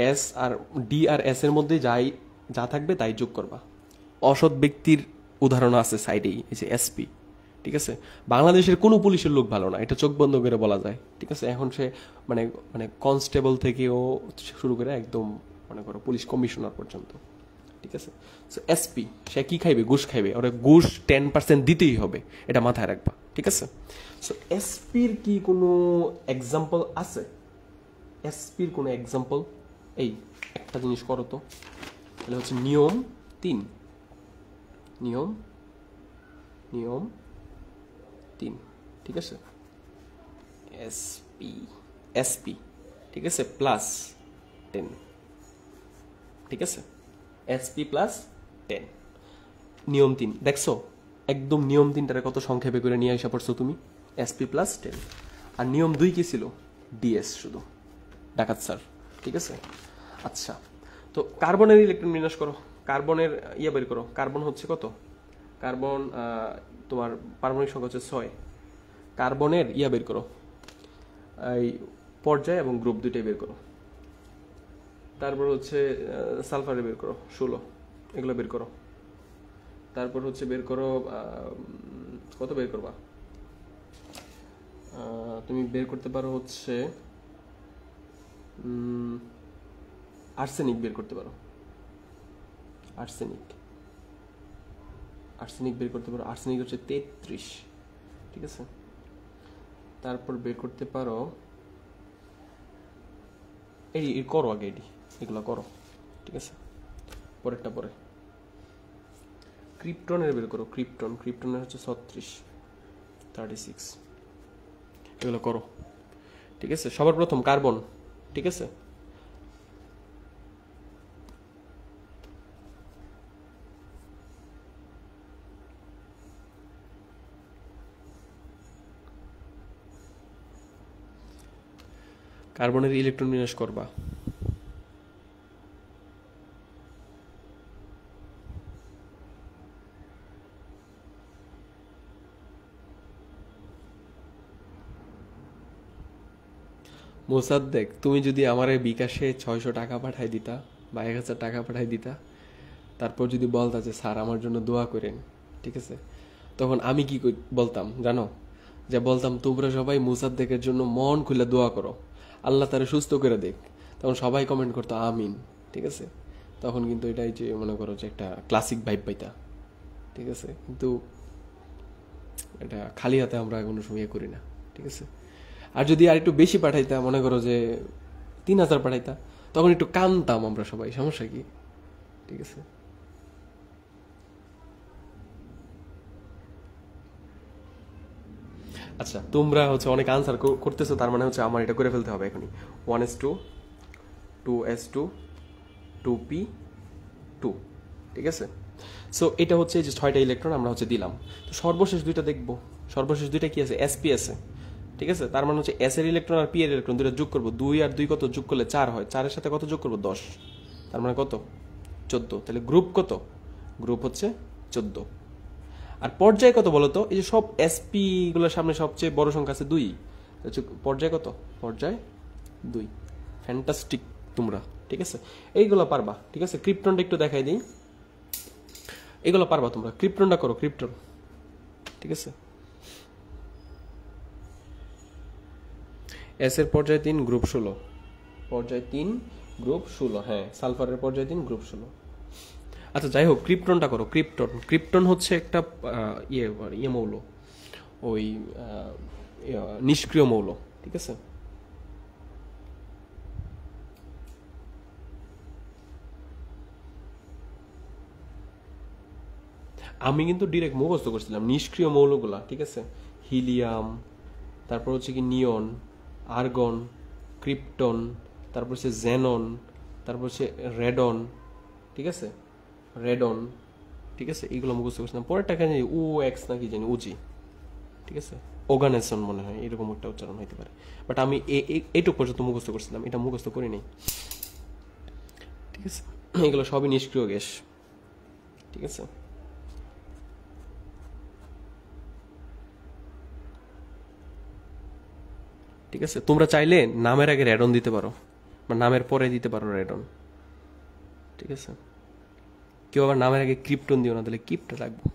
এস আর ডি আর এস এর মধ্যে যা থাকবে তাই যোগ করবা। অসৎ ব্যক্তির উদাহরণ আছে সাইডেই, এই যে এসপি, ঠিক আছে? বাংলাদেশের কোনো পুলিশের লোক ভালো না, এটা চোখ বন্ধ করে বলা যায়, ঠিক আছে? এখন সে মানে মানে কনস্টেবল থেকেও শুরু করে একদম মনে করো পুলিশ কমিশনার পর্যন্ত, ঠিক আছে? সো এসপি সে কি খাইবে? ঘুষ খাইবে, ওরা ঘুষ 10% দিতেই হবে, এটা মাথায় রাখবা, ঠিক আছে? সো এসপির কি কোনো এক্সাম্পল আছে? এসপির কোনো এক্সাম্পল? এই একটা জিনিস করো তো, তাহলে হচ্ছে নিয়ম 3, নিয়ম 3, ঠিক আছে? এসপি এসপি ঠিক আছে, প্লাস 10, ঠিক আছে? এসপি প্লাস 10, নিয়ম 3 দেখছো? একদম নিয়ম 3টারে কত সংক্ষেপে করে নিয়ে আসা পড়ছো তুমি, এসপি প্লাস 10। আর নিয়ম 2 কি ছিল? ডিএস, শুধু ডাকাত স্যার, ঠিক আছে? আচ্ছা, তো কার্বনের ইলেকট্রন বিন্যাস করো, কার্বনের বের করো। কার্বন হচ্ছে কত? কার্বন তোমার পারমাণবিক সংখ্যা হচ্ছে 6। কার্বনের বের করো, এই পর্যায় এবং গ্রুপ দুইটাই বের করো। তারপর হচ্ছে সালফারে বের করো 16, এগুলো বের করো। তারপর হচ্ছে বের করো কত বের করবা তুমি? বের করতে পারো হচ্ছে আর্সেনিক বের করতে পারো, আর্সেনিক বের করতে পারো। আর্সেনিক হচ্ছে 33, ঠিক আছে? তারপর বের করতে পারো এই করো আগে এগুলো করো, ঠিক আছে? পরেরটা পরে ক্রিপ্টনের বের করো। ক্রিপ্টনের হচ্ছে 36, এগুলো করো, ঠিক আছে? সবার প্রথম কার্বন, ঠিক আছে? কার্বনের ইলেকট্রন বিন্যাস করবা। মোসাদ্দেক, তুমি যদি আমার বিকাশে 600 টাকা পাঠাই দিতা বা 1000 টাকা পাঠাই দিতা, তারপর যদি বলতা যে স্যার আমার জন্য দোয়া করেন, ঠিক আছে? তখন আমি কি বলতাম জানো? যে বলতাম তোমরা সবাই মোসাদ্দেকের জন্য মন খুলে দোয়া করো, আল্লাহ তারে সুস্থ করে দেখ। তখন সবাই কমেন্ট করতো আমিন, ঠিক আছে? তখন কিন্তু এটাই যে মনে করো যে একটা ক্লাসিক ভাইব পাইতা, ঠিক আছে? কিন্তু এটা খালি হাতে আমরা কোনো সময় করি না, ঠিক আছে? আর যদি আর একটু বেশি পাঠাইতা, মনে করো যে 3000 পাঠাইতা, তখন একটু কানতাম আমরা সবাই, সমস্যা কি, ঠিক আছে? আচ্ছা, তোমরা হচ্ছে অনেক আনসার করতেছো, তার মানে হচ্ছে আমার এটা করে ফেলতে হবে এখনই। 1s2 2s2 2p2, ঠিক আছে? সো এটা হচ্ছে যে 6টা ইলেকট্রন আমরা হচ্ছে দিলাম। তো সর্বশেষ দুইটা দেখবো, সর্বশেষ দুইটা কি আছে? sp আছে, ঠিক আছে? তার মানে হচ্ছে s এর ইলেকট্রন আর p এর ইলেকট্রন দুইটা যোগ করবো। 2 আর 2 কত? যোগ করলে 4 হয়। 4 এর সাথে কত যোগ করবো? 10, তার মানে কত? 14। তাহলে গ্রুপ কত? গ্রুপ হচ্ছে 14। আর পর্যায় কত বলতো? এই যে সব এসপি গুলোর সামনে সবচেয়ে বড় সংখ্যা আছে 2, পর্যায় কত? পর্যায় 2। ফ্যান্টাস্টিক, তোমরা, ঠিক আছে? এইগুলো পারবা, ঠিক আছে? ক্রিপ্টনটা একটু দেখাই দিই, এগুলো পারবা তোমরা। ক্রিপ্টনটা করো, ক্রিপ্টন, ঠিক আছে? এস এর পর্যায় 3 গ্রুপ 16, পর্যায় 3 গ্রুপ 16, হ্যাঁ সালফারের পর্যায় 3 গ্রুপ 16। আচ্ছা যাই হোক, ক্রিপ্টনটা করো। ক্রিপ্টন, ক্রিপ্টন হচ্ছে একটা ইয়ে মৌল, ওই নিষ্ক্রিয় মৌল, ঠিক আছে? আমি কিন্তু ডিরেক্ট মুখস্থ করছিলাম নিষ্ক্রিয় মৌলগুলা, ঠিক আছে? হিলিয়াম, তারপর হচ্ছে কি নিয়ন, আর্গন, ক্রিপ্টন, তারপর হচ্ছে জেনন, তারপর হচ্ছে রেডন, ঠিক আছে? রেডন, ঠিক আছে? এইগুলো মুখস্থ করছিলাম। পরেরটা কেন ও এক্স নাকি জানি, উজি, ঠিক আছে? অর্গানেশন মনে হয় এরকম একটা উচ্চারণ হইতে পারে, বাট আমি এইটুকু পর্যন্ত মুখস্থ করছিলাম, এটা মুখস্থ করি নাই, ঠিক আছে? এগুলো সবই নিষ্ক্রিয় গ্যাস, ঠিক আছে? ঠিক আছে, তোমরা চাইলে নামের আগে রেডন দিতে পারো, বা নামের পরে দিতে পারো রেডন, ঠিক আছে? কেউ আবার নামের আগে ক্রিপ্টন দিও না, তাহলে কিপটা রাখবো।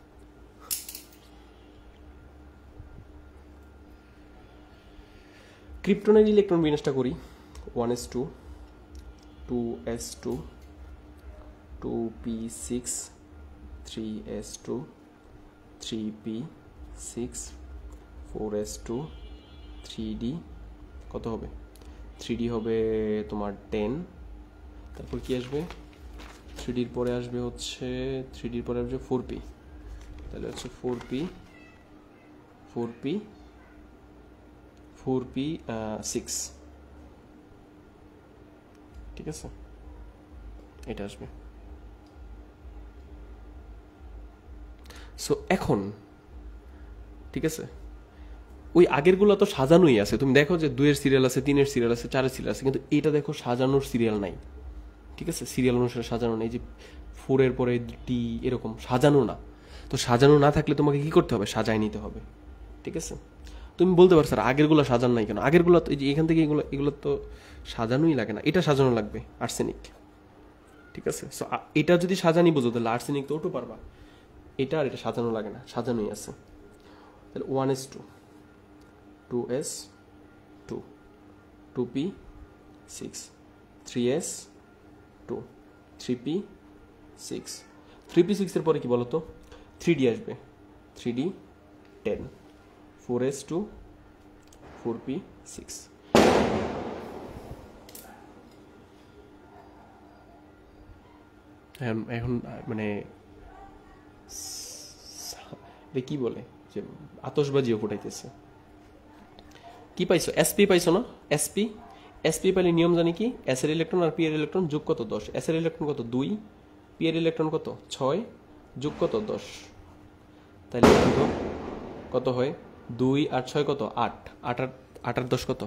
ক্রিপ্টনের ইলেকট্রন বিন্যাসটা করি। 1s2, 2s2, 2p6, 3s2, 3p6, 4s2, 3d, কত হবে? 3d হবে তোমার 10। তারপর কি আসবে? 3ডির পরে আসবে হচ্ছে 3ডির পরে আসবে 4p, তাহলে হচ্ছে 4p 4p 4p6, ঠিক আছে? এটা আসবে। সো এখন, ঠিক আছে, ওই আগেরগুলো তো সাজানোই আছে। তুমি দেখো যে 2 এর সিরিয়াল আছে, 3 এর সিরিয়াল আছে, 4 এর সিরিয়াল আছে, কিন্তু এটা দেখো সাজানোর সিরিয়াল নাই, ঠিক আছে? সিরিয়াল অনুসারে সাজানো নেই, যে 4 এর পরে ডি এরকম সাজানো না। তো সাজানো না থাকলে তোমাকে কি করতে হবে? সাজায় নিতে হবে, ঠিক আছে? তুমি বলতে পারো স্যার আগেরগুলো সাজান নাই কেন? আগেরগুলো তো এই যে এখান থেকে এগুলো এগুলো তো সাজানোই লাগে না, এটা সাজানো লাগবে, আর্সেনিক, ঠিক আছে? সো এটা যদি সাজানি বুঝো তাহলে আর্সেনিক তো ওটু পারবা। এটা আর এটা সাজানো লাগে না, সাজানোই আছে। তাহলে 1s2, 2s2, 2p6, 3s2, 3p6, 3p6 এর পরে কি বলতো? 3d আসবে, 3d 10, 4s2, 4p6। এখন মানে এটা কি বলে, যে আতশবাজিও ফুটাইতেছে। কি পাইছো? এসপি পাইছো না? এসপি, এসপি পাইলে নিয়ম জানি কি? এস এর ইলেকট্রন আর পি এর ইলেকট্রন যোগ কত? 10। এস এর ইলেকট্রন কত? 2, পি এর ইলেকট্রন কত? 6, যোগ কত? 10। তাহলে কত হয়? 2 আর 6 কত? 8, 8 আর 10 কত?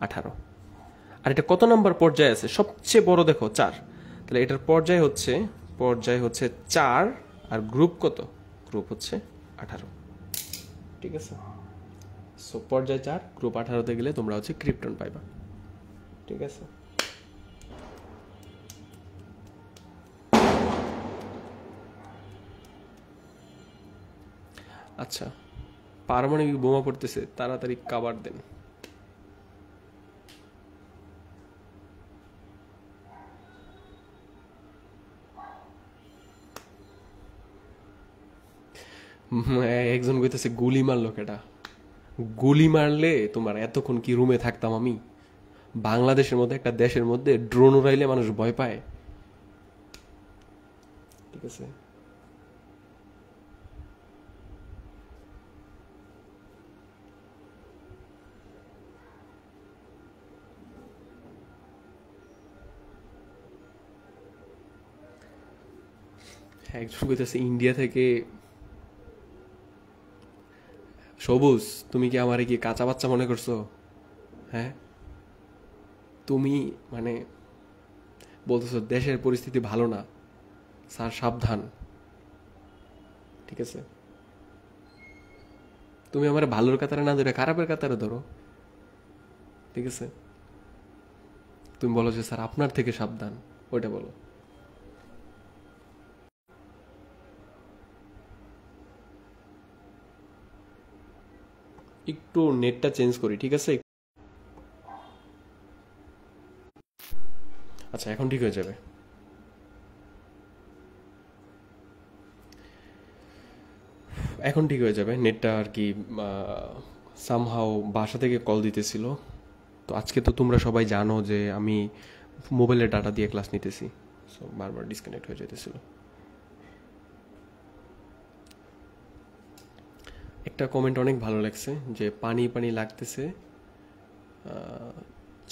18। আর এটা কত নাম্বার পর্যায়ে আছে? সবচেয়ে বড় দেখো 4, তাহলে এটার পর্যায় হচ্ছে 4, আর গ্রুপ কত? গ্রুপ হচ্ছে 18, ঠিক আছে? সো পর্যায় 4, গ্রুপ 18তে গেলে তোমরা হচ্ছে ক্রিপ্টন পাইবা, ঠিক আছে? আচ্ছা, পারমাণবিক বোমা পড়তেছে, তাড়াতাড়ি কাবার দেন। একজন কইতেছে গুলি মারলো কেটা? গুলি মারলে তোমার এতক্ষণ কি রুমে থাকতাম আমি? বাংলাদেশের মধ্যে একটা দেশের মধ্যে ড্রোন উড়াইলে মানুষ ভয় পায়, ঠিক আছে? একজন কইতেছে ইন্ডিয়া থেকে। সবুজ, তুমি কি আমারে কি কাঁচা বাচ্চা মনে করছো? হ্যাঁ, তুমি মানে বলতেছো দেশের পরিস্থিতি ভালো না, স্যার সাবধান, ঠিক আছে? তুমি আমার ভালোর কাতারে না ধরে খারাপের কাতারে ধরো, ঠিক আছে? তুমি বলো যে স্যার আপনার থেকে সাবধান, ওইটা বলো। একটু নেটটা চেঞ্জ করি, ঠিক আছে? আচ্ছা, এখন ঠিক হয়ে যাবে। এখন ঠিক হয়ে যাবে নেটটা আর কি। সামহাও বাসা থেকে কল দিতেছিল। তো আজকে তো তোমরা সবাই জানো যে আমি মোবাইলের ডাটা দিয়ে ক্লাস নিতেছি, সো বারবার ডিসকানেক্ট হয়ে যেতেছিল। একটা কমেন্ট অনেক ভালো লাগছে যে পানি পানি লাগতেছে,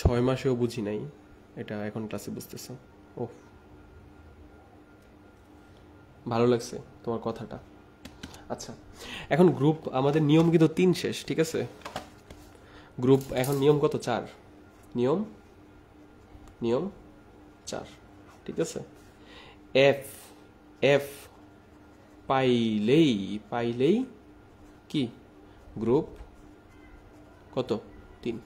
6 মাসেও বুঝি নাই, এটা এখন ক্লাসে বুঝতেছো। ও, ভালো লাগছে তোমার কথাটা। আচ্ছা, এখন গ্রুপ আমাদের নিয়ম কিন্তু 3 শেষ, ঠিক আছে? গ্রুপ এখন নিয়ম কত? 4। নিয়ম নিয়ম 4, ঠিক আছে? এফ এফ পাইলেই পাইলেই কি গ্রুপ কত? 3।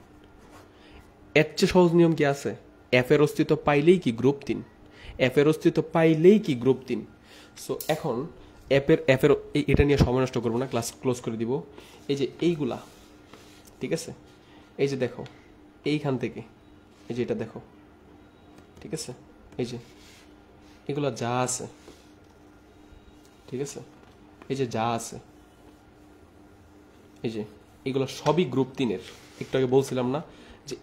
এর চেয়ে সহজ নিয়ম কি আছে? এফ এর অস্তিত্ব পাইলেই কি গ্রুপ 3, এফ এর অস্তিত্ব পাইলেই কি গ্রুপ 3। সো এখন এফ এর এটা নিয়ে সময় নষ্ট করবো না, ক্লাস ক্লোজ করে দিব। এই যে এইগুলা, ঠিক আছে? এই যে দেখো, এইখান থেকে এই যে এটা দেখো, ঠিক আছে? এই যে এগুলা যা আছে, ঠিক আছে? এই যে যা আছে, এই যে এগুলো সবই গ্রুপ 3-এর। একটু আগে বলছিলাম না যে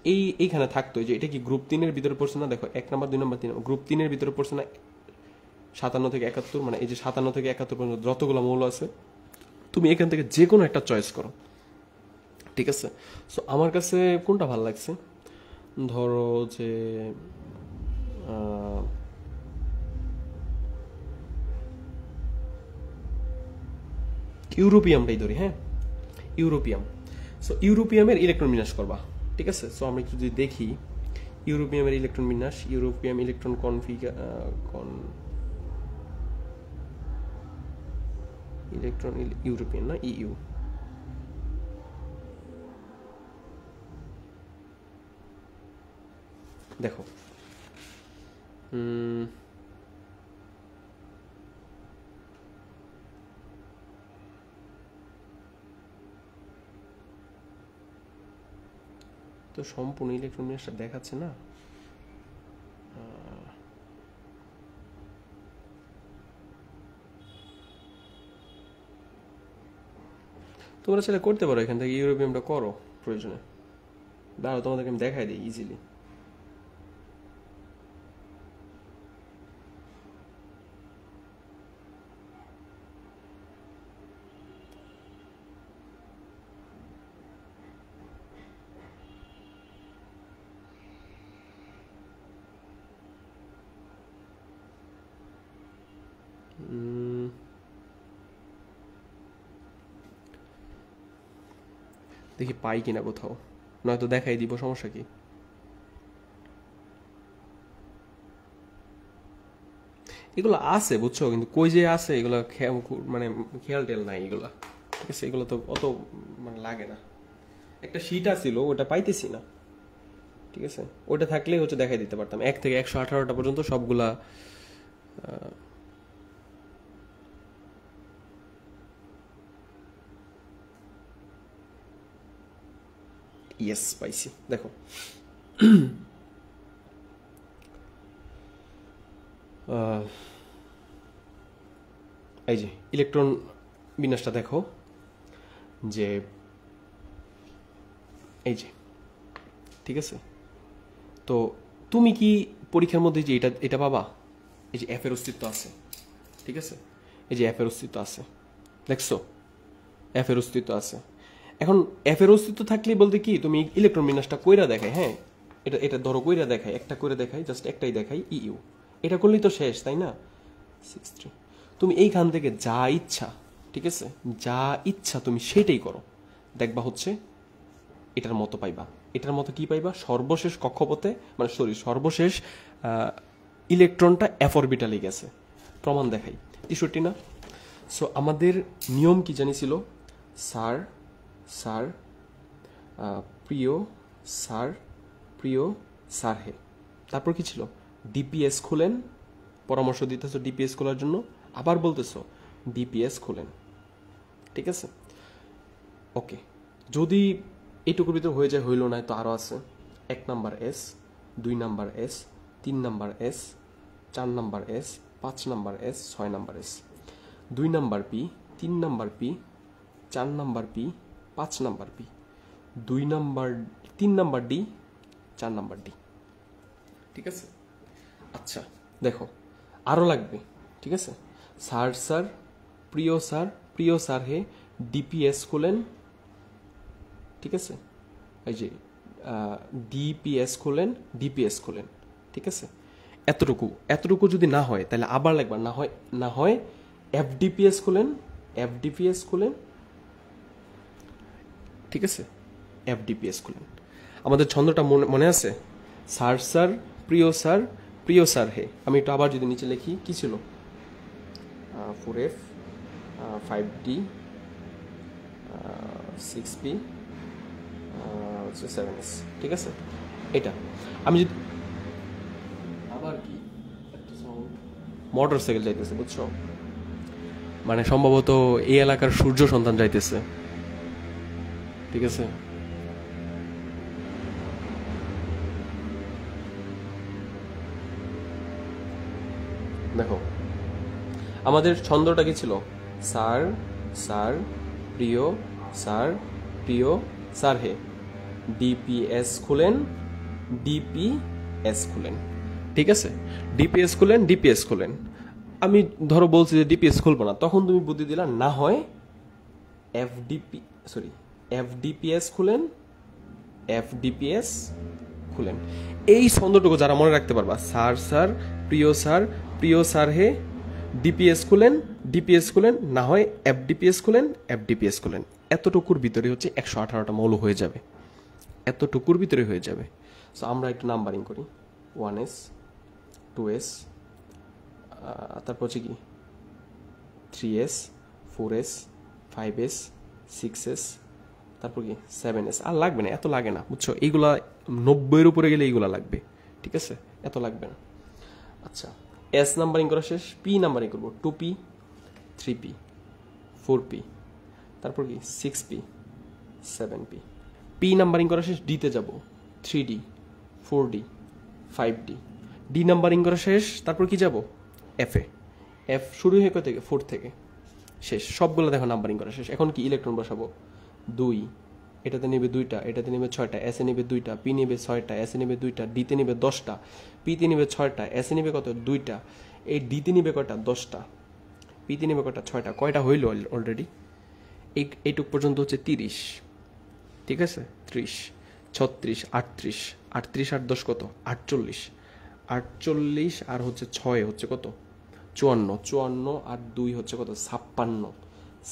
এইখানে থাকতো, যে এটা কি গ্রুপ 3-এর ভিতরে পড়ছে না? দেখো 1 নাম্বার 2 নাম্বার 3 গ্রুপ 3-এর ভিতরে পড়ছে না? 57 থেকে 71, মানে এই যে 57 থেকে 71 পর্যন্ত যতগুলো মৌল আছে, তুমি এখান থেকে যে কোনো একটা চয়েস করো, ঠিক আছে? সো আমার কাছে কোনটা ভালো লাগছে, ধরো যে ইউরোপিয়ামটাই ধরি, হ্যাঁ? ইউরোপিয়াম। সো ইউরোপিয়ামের ইলেকট্রন বিন্যাস করবা, ঠিক আছে? সো আমরা যদি দেখি ইউরোপিয়ামের ইলেকট্রন বিন্যাস, ইউরোপিয়াম ইলেকট্রন ইলেকট্রন ইউরোপিয়ান না ইউ, দেখো তো সম্পূর্ণ ইলেকট্রন বিন্যাসটা দেখাচ্ছে না। তোমরা ছেলে করতে পারো, এখান থেকে ইউরোপিয়ামটা করো প্রয়োজনে। দাঁড়াও, তোমাদেরকে আমি দেখাই দিই ইজিলি। দেখি পাই কিনা কোথাও, নয়তো দেখাই দিব, সমস্যা কি? এগুলো আছে বুঝছো, কিন্তু কই যে আছে এগুলো মানে খেয়াল টেল নাই এগুলা, ঠিক আছে? এগুলো তো অত মানে লাগে না। একটা শীট আছিল, ওটা পাইতেছি না, ঠিক আছে? ওটা থাকলে হচ্ছে দেখাই দিতে পারতাম 1 থেকে 118টা পর্যন্ত সবগুলা। ইয়েস, পাইছি, দেখো। এই যে ইলেকট্রন বিন্যাসটা দেখো, যে এই যে, ঠিক আছে? তো তুমি কি পরীক্ষার মধ্যে যে এটা এটা পাবা, এই যে এফ এর অস্তিত্ব আছে, ঠিক আছে? এই যে এফ এর অস্তিত্ব আছে, দেখছো? এফ এর অস্তিত্ব আছে। এখন এফ এর অস্তিত্ব থাকলে বলতে কি, তুমি ইলেকট্রন বিন্যাসটা কইরা দেখায়, হ্যাঁ? এটা এটা ধরো কইরা দেখায়, একটা করে দেখাই, জাস্ট একটাই দেখাই, ইউ। এটা করলেই তো শেষ, তাই না? 6-3। তুমি এইখান থেকে যা ইচ্ছা, ঠিক আছে, যা ইচ্ছা তুমি সেটাই করো, দেখবা হচ্ছে এটার মতো পাইবা। এটার মতো কি পাইবা? সর্বশেষ কক্ষপথে, মানে সর্বশেষ ইলেকট্রনটা এফ অরবিটালে গেছে। প্রমাণ দেখাই, 63 না? সো আমাদের নিয়ম কি জানি ছিল? স্যার স্যার প্রিয় স্যার প্রিয় স্যার হে, তারপর কি ছিল, ডিপিএস খুলেন, পরামর্শ দিতেছো ডিপিএস খোলার জন্য, আবার বলতেছো ডিপিএস খুলেন। ঠিক আছে, ওকে। যদি এইটুকুর ভিতরে হয়ে যায়, হইল না তো আরও আছে। 1 number S, 2 number S, 3 number S, 4 number S, 5 number S, 6 number S, 2 number P, 3 number P, 4 number P, 5 number P, 3 number D, 4 number D. ঠিক আছে, আচ্ছা দেখো আরও লাগবে। ঠিক আছে, স্যার প্রিয় স্যার হে ডিপিএস খুলেন। ঠিক আছে, এই যে ডিপিএস খুলেন। ঠিক আছে, এতটুকু যদি না হয় তাহলে আবার লাগবে, না হয় এফডিপিএস খুলেন। ঠিক আছে, এফডিপিএস খুলেন। আমাদের ছন্দটা মনে আছে, স্যার প্রিয় স্যার হে। আমি একটু আবার যদি নিচে লিখি, কি ছিল, 4F, 5D, 6P, 7S। ঠিক আছে, এটা আমি যদি আবার কি মোটর সাইকেল যাইতেছে, বুঝছো, মানে সম্ভবত এই এলাকার সূর্য সন্তান যাইতেছে। ঠিক আছে, দেখো আমাদের ছন্দটা কি ছিল, স্যার প্রিয় স্যার হে ডিপিএস খুলেন। ঠিক আছে, ডিপিএস খুলেন। আমি ধরো বলছি যে ডিপিএস খুলবো না, তখন তুমি বুদ্ধি দিলা, না হয় এফডিপিএস খুলেন। এই ছন্দটুকু যারা মনে রাখতে পারবা, স্যার প্রিয় স্যার হে ডিপিএস খুলেন, না হয় এফডিপিএস খুলেন। এতটুকুর ভিতরে হচ্ছে 118টা মৌল হয়ে যাবে, এতটুকুর ভিতরে হয়ে যাবে। সো আমরা একটু নাম্বারিং করি, 1S, 2S, তারপর হচ্ছে কি 3S, 4S, 5S, 6S, তারপর কি 7S। আর লাগবে না, এত লাগে না, বুঝছো, এইগুলা 90-এর উপরে গেলে এইগুলা লাগবে। ঠিক আছে, এত লাগবে না। আচ্ছা, এস নাম্বারিং করা শেষ, পি নাম্বারিং করবো, 2P, 3P, 4P, তারপর কি 6P, 7P। পি নাম্বারিং করা শেষ, ডিতে যাব, 3D, 4D, 5D। D numbering করা শেষ, তারপর কি যাব, এফে। এফ শুরু হয়ে কোথা থেকে, 4 থেকে শেষ, সবগুলো দেখো নাম্বারিং করা শেষ। এখন কি ইলেকট্রন বসাবো, 2, এটাতে নেবে 2টা, এটাতে নেবে 6টা, এসে নেবে 2টা, পি নেবে 6টা, এসে নেবে 2টা, ডিতে নেবে 10টা, পিতে নেবে 6টা, এসে নেবে কত, 2টা, এই ডিতে নেবে কয়টা, 10টা, পিতে নেবে কয়টা, 6টা। কয়টা হইল অলরেডি, এইটুক পর্যন্ত হচ্ছে 30। ঠিক আছে, 30, 36, 38 আর 10 কত, 48 আর হচ্ছে 6 হচ্ছে কত, 54 আর 2 হচ্ছে কত, 56,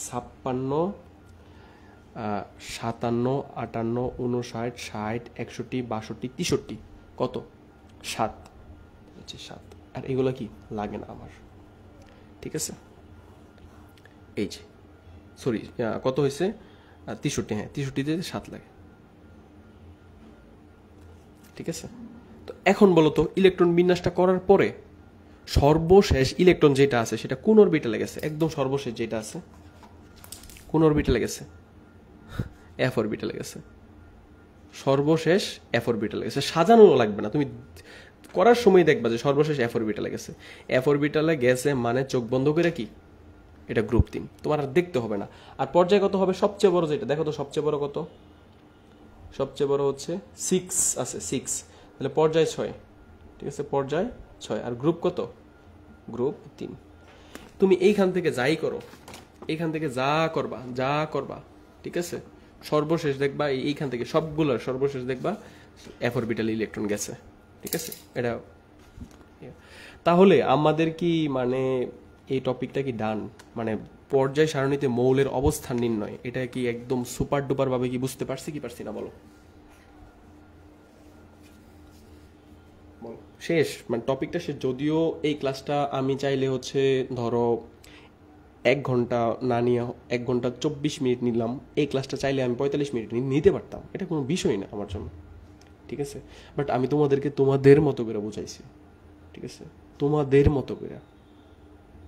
57, 58, 59, 60, 61, 62, 63, কত, 7 হচ্ছে 7। আর এগুলো কি লাগে না আমার। ঠিক আছে, এই যে সরি কত হয়েছে, 63, হ্যাঁ 63-তে 7 লাগে। ঠিক আছে, তো এখন বলো তো ইলেকট্রন বিন্যাসটা করার পরে সর্বশেষ ইলেকট্রন যেটা আছে সেটা কোন অরবিটালে গেছে, একদম সর্বশেষ যেটা আছে কোন অরবিটালে গেছে, এফ অরবিটালে গেছে। সর্বশেষ এফ অরবিটালে গেছে, সাজানো লাগবে না, তুমি করার সময় দেখবা যে সর্বশেষ এফ অরবিটালে গেছে। এফ অরবিটালে গেছে মানে চোখ বন্ধ করে কি, এটা গ্রুপ 3, তোমার আর দেখতে হবে না। আর পর্যায় কত হবে, সবচেয়ে বড় যেটা দেখো তো, সবচেয়ে বড় কত, সবচেয়ে বড় হচ্ছে 6 আছে, 6, তাহলে পর্যায় 6। ঠিক আছে, পর্যায় 6, আর গ্রুপ কত, গ্রুপ 3। তুমি এইখান থেকে যাই করো, এইখান থেকে যা করবা, ঠিক আছে, সর্বশেষ দেখবা এইখান থেকে সবগুলোর সর্বশেষ দেখবা এফ অরবিটাল ইলেকট্রন গেছে। ঠিক আছে, এটা তাহলে আমাদের কি মানে এই টপিকটা কি ডান, মানে পর্যায় সারণীতে মৌলের অবস্থান নির্ণয়, এটা কি একদম সুপার ডুপার ভাবে কি বুঝতে পারছি কি পারছি না, বলো শেষ, মানে টপিকটা শেষ। যদিও এই ক্লাসটা আমি চাইলে হচ্ছে ধরো 1 ঘন্টা না নিয়ে 1 ঘন্টা 24 মিনিট নিলাম, এই ক্লাসটা চাইলে আমি 45 মিনিট নিতে পারতাম, এটা কোনো বিষয় না আমার জন্য। ঠিক আছে, বাট আমি তোমাদেরকে তোমাদের মতো করে বুঝাইছি, ঠিক আছে, তোমাদের মতো করে,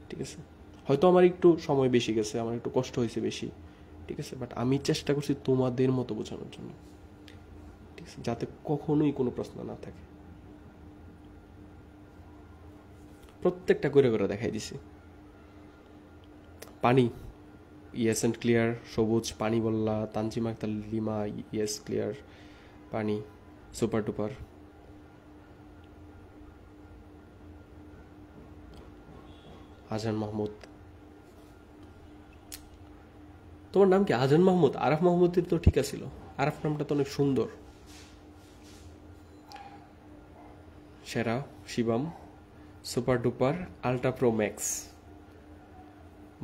ঠিক আছে। হয়তো আমার একটু সময় বেশি গেছে, আমার একটু কষ্ট হয়েছে বেশি, ঠিক আছে, বাট আমি চেষ্টা করছি তোমাদের মতো বোঝানোর জন্য, ঠিক আছে, যাতে কখনোই কোনো প্রশ্ন না থাকে। প্রত্যেকটা করে করে দেখাই দিছি। পানি, ইয়েস অ্যান্ড ক্লিয়ার, সবুজ পানি বললা, তানজিম আক্তার লিমা, ইয়েস ক্লিয়ার পানি, সুপার টুপার। আজান মাহমুদ, তোমার নাম কি আজান মাহমুদ? আরাফ মাহমুদের তো ঠিক আছিল, আরাফ নামটা তো অনেক সুন্দর। সেরা, Shibam, super duper, ultra pro max,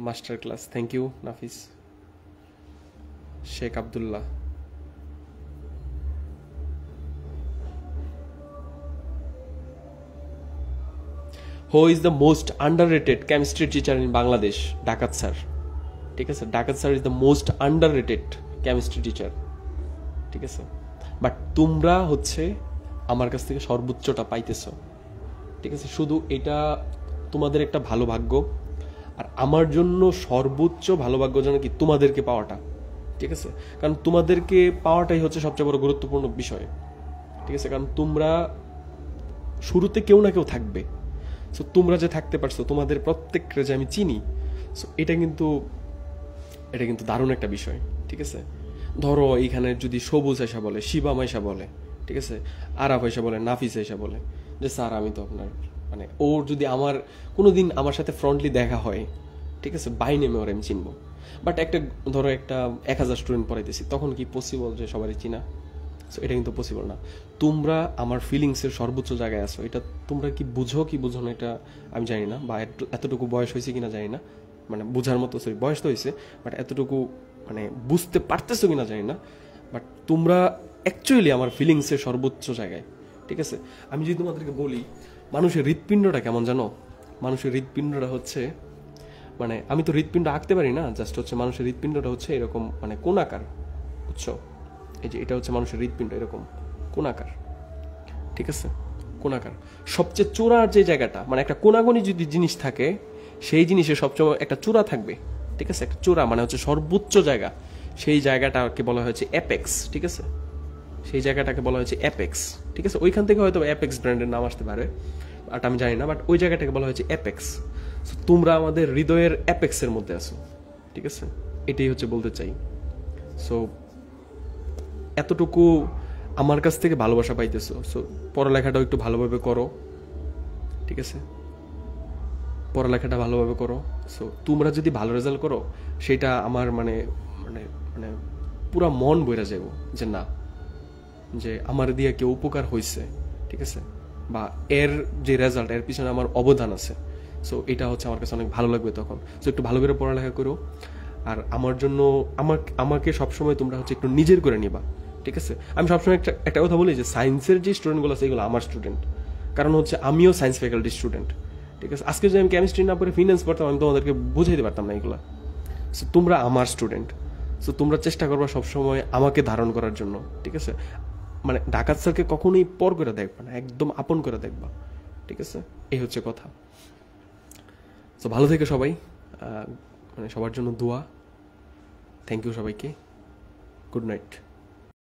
master class, thank you Nafis. Sheikh Abdullah, who is the most underrated chemistry teacher in Bangladesh? ডাকাত স্যার, ঠিক আছে, ডাকাত sir is the most underrated chemistry teacher, ঠিক আছে, বাট তোমরা হচ্ছে আমার কাছ থেকে সর্বোচ্চটা পাইতেছো, ঠিক আছে, শুধু এটা তোমাদের একটা ভালো ভাগ্য, আর আমার জন্য সর্বোচ্চ ভালো ভাগ্য যেন কি তোমাদেরকে পাওয়াটা, ঠিক আছে, কারণ তোমাদেরকে পাওয়াটাই হচ্ছে সবচেয়ে বড় গুরুত্বপূর্ণ বিষয়, ঠিক আছে, কারণ তোমরা শুরুতে কেউ না কেউ থাকবে, সো তোমরা যে থাকতে পারছো, তোমাদের প্রত্যেকটা যে আমি চিনি, সো এটা কিন্তু দারুণ একটা বিষয়, ঠিক আছে। ধরো এইখানে যদি সবুজ এসা বলে, শিবাম এসা বলে, ঠিক আছে, আরাফ এসা বলে, নাফিস এসা বলে যে স্যার আমি তো আপনার মানে, ওর যদি আমার কোনোদিন আমার সাথে ফ্রন্টলি দেখা হয়, ঠিক আছে, বাই নেমে ওর আমি চিনবো, বাট একটা ধরো একটা 1000 স্টুডেন্ট পড়াইতেছি, তখন কি পসিবল যে সবারই চিনা? সো এটা কিন্তু পসিবল না। তোমরা আমার ফিলিংসের সর্বোচ্চ জায়গায় আছো, এটা তোমরা কি বুঝো কি বুঝো না এটা আমি জানি না, বা এতটুকু বয়স হয়েছে কিনা জানি না, মানে বুঝার মতো, সরি বয়স তো হয়েছে, বাট এতটুকু মানে বুঝতে পারতেছো কিনা জানি না, বাট তোমরা অ্যাকচুয়ালি আমার ফিলিংসের সর্বোচ্চ জায়গায়, ঠিক আছে। আমি যদি তোমাদেরকে বলি মানুষের হৃৎপিণ্ডটা কেমন জানো? মানুষের হৃৎপিণ্ডটা হচ্ছে মানে, আমি তো হৃৎপিণ্ড আঁকতে পারি না, জাস্ট হচ্ছে মানুষের হৃৎপিণ্ডটা হচ্ছে এরকম মানে কোণাকার, বুঝছো? এই যে এটা হচ্ছে মানুষের হৃৎপিণ্ড, এরকম কোণাকার, ঠিক আছে, কোণাকার। সবচেয়ে চূড়ার যে জায়গাটা, মানে একটা কোনাগুনি যদি জিনিস থাকে, সেই জিনিসের সবচেয়ে একটা চূড়া থাকবে, ঠিক আছে, একটা চূড়া মানে হচ্ছে সর্বোচ্চ জায়গা, সেই জায়গাটাকে বলা হয়েছে অ্যাপেক্স, ঠিক আছে, সেই জায়গাটাকে বলা হয়েছে অ্যাপেক্স, ঠিক আছে। ওইখান থেকে হয়তো অ্যাপেক্স ব্র্যান্ডের নাম আসতে পারে, বাট আমি জানি না, বাট ওই জায়গাটাকে বলা হয়েছে অ্যাপেক্স। তোমরা আমাদের হৃদয়ের অ্যাপেক্সের মধ্যে আছো, ঠিক আছে, এটাই হচ্ছে বলতে চাই। সো এতটুকু আমার কাছ থেকে ভালোবাসা পাইতেছো, সো পড়ালেখাটাও একটু ভালোভাবে করো, ঠিক আছে, পড়ালেখাটা ভালোভাবে করো। সো তোমরা যদি ভালো রেজাল্ট করো, সেটা আমার মানে মানে মানে পুরা মন বইরা যাব যে না, যে আমার দিয়ে কেউ উপকার হয়েছে, ঠিক আছে, বা এর যে রেজাল্ট, এর পিছনে আমার অবদান আছে, সো এটা হচ্ছে আমার কাছে অনেক ভালো লাগবে তখন। সো একটু ভালো করে পড়ালেখা করো, আর আমার জন্য আমাকে সবসময় তোমরা হচ্ছে একটু নিজের করে নিবা, ঠিক আছে। আমি সবসময় একটা কথা বলি যে সায়েন্সের যে স্টুডেন্টগুলো আছে এগুলো আমার স্টুডেন্ট, কারণ হচ্ছে আমিও সায়েন্স ফ্যাকাল্টি স্টুডেন্ট, ঠিক আছে। আজকে যদি আমি কেমিস্ট্রি না পড়ে ফিনান্স পড়তাম, আমি তোমাদেরকে বুঝাইতে পারতাম না এগুলো। সো তোমরা আমার স্টুডেন্ট, সো তোমরা চেষ্টা করবা সবসময় আমাকে ধারণ করার জন্য, ঠিক আছে। মানে ডাকাত স্যারকে কখনোই পর করে দেখবা না, একদম আপন করে দেখবা, ঠিক আছে, এই হচ্ছে কথা। সো ভালো থেকে সবাই, মানে সবার জন্য দোয়া। থ্যাংক ইউ সবাইকে, গুড নাইট।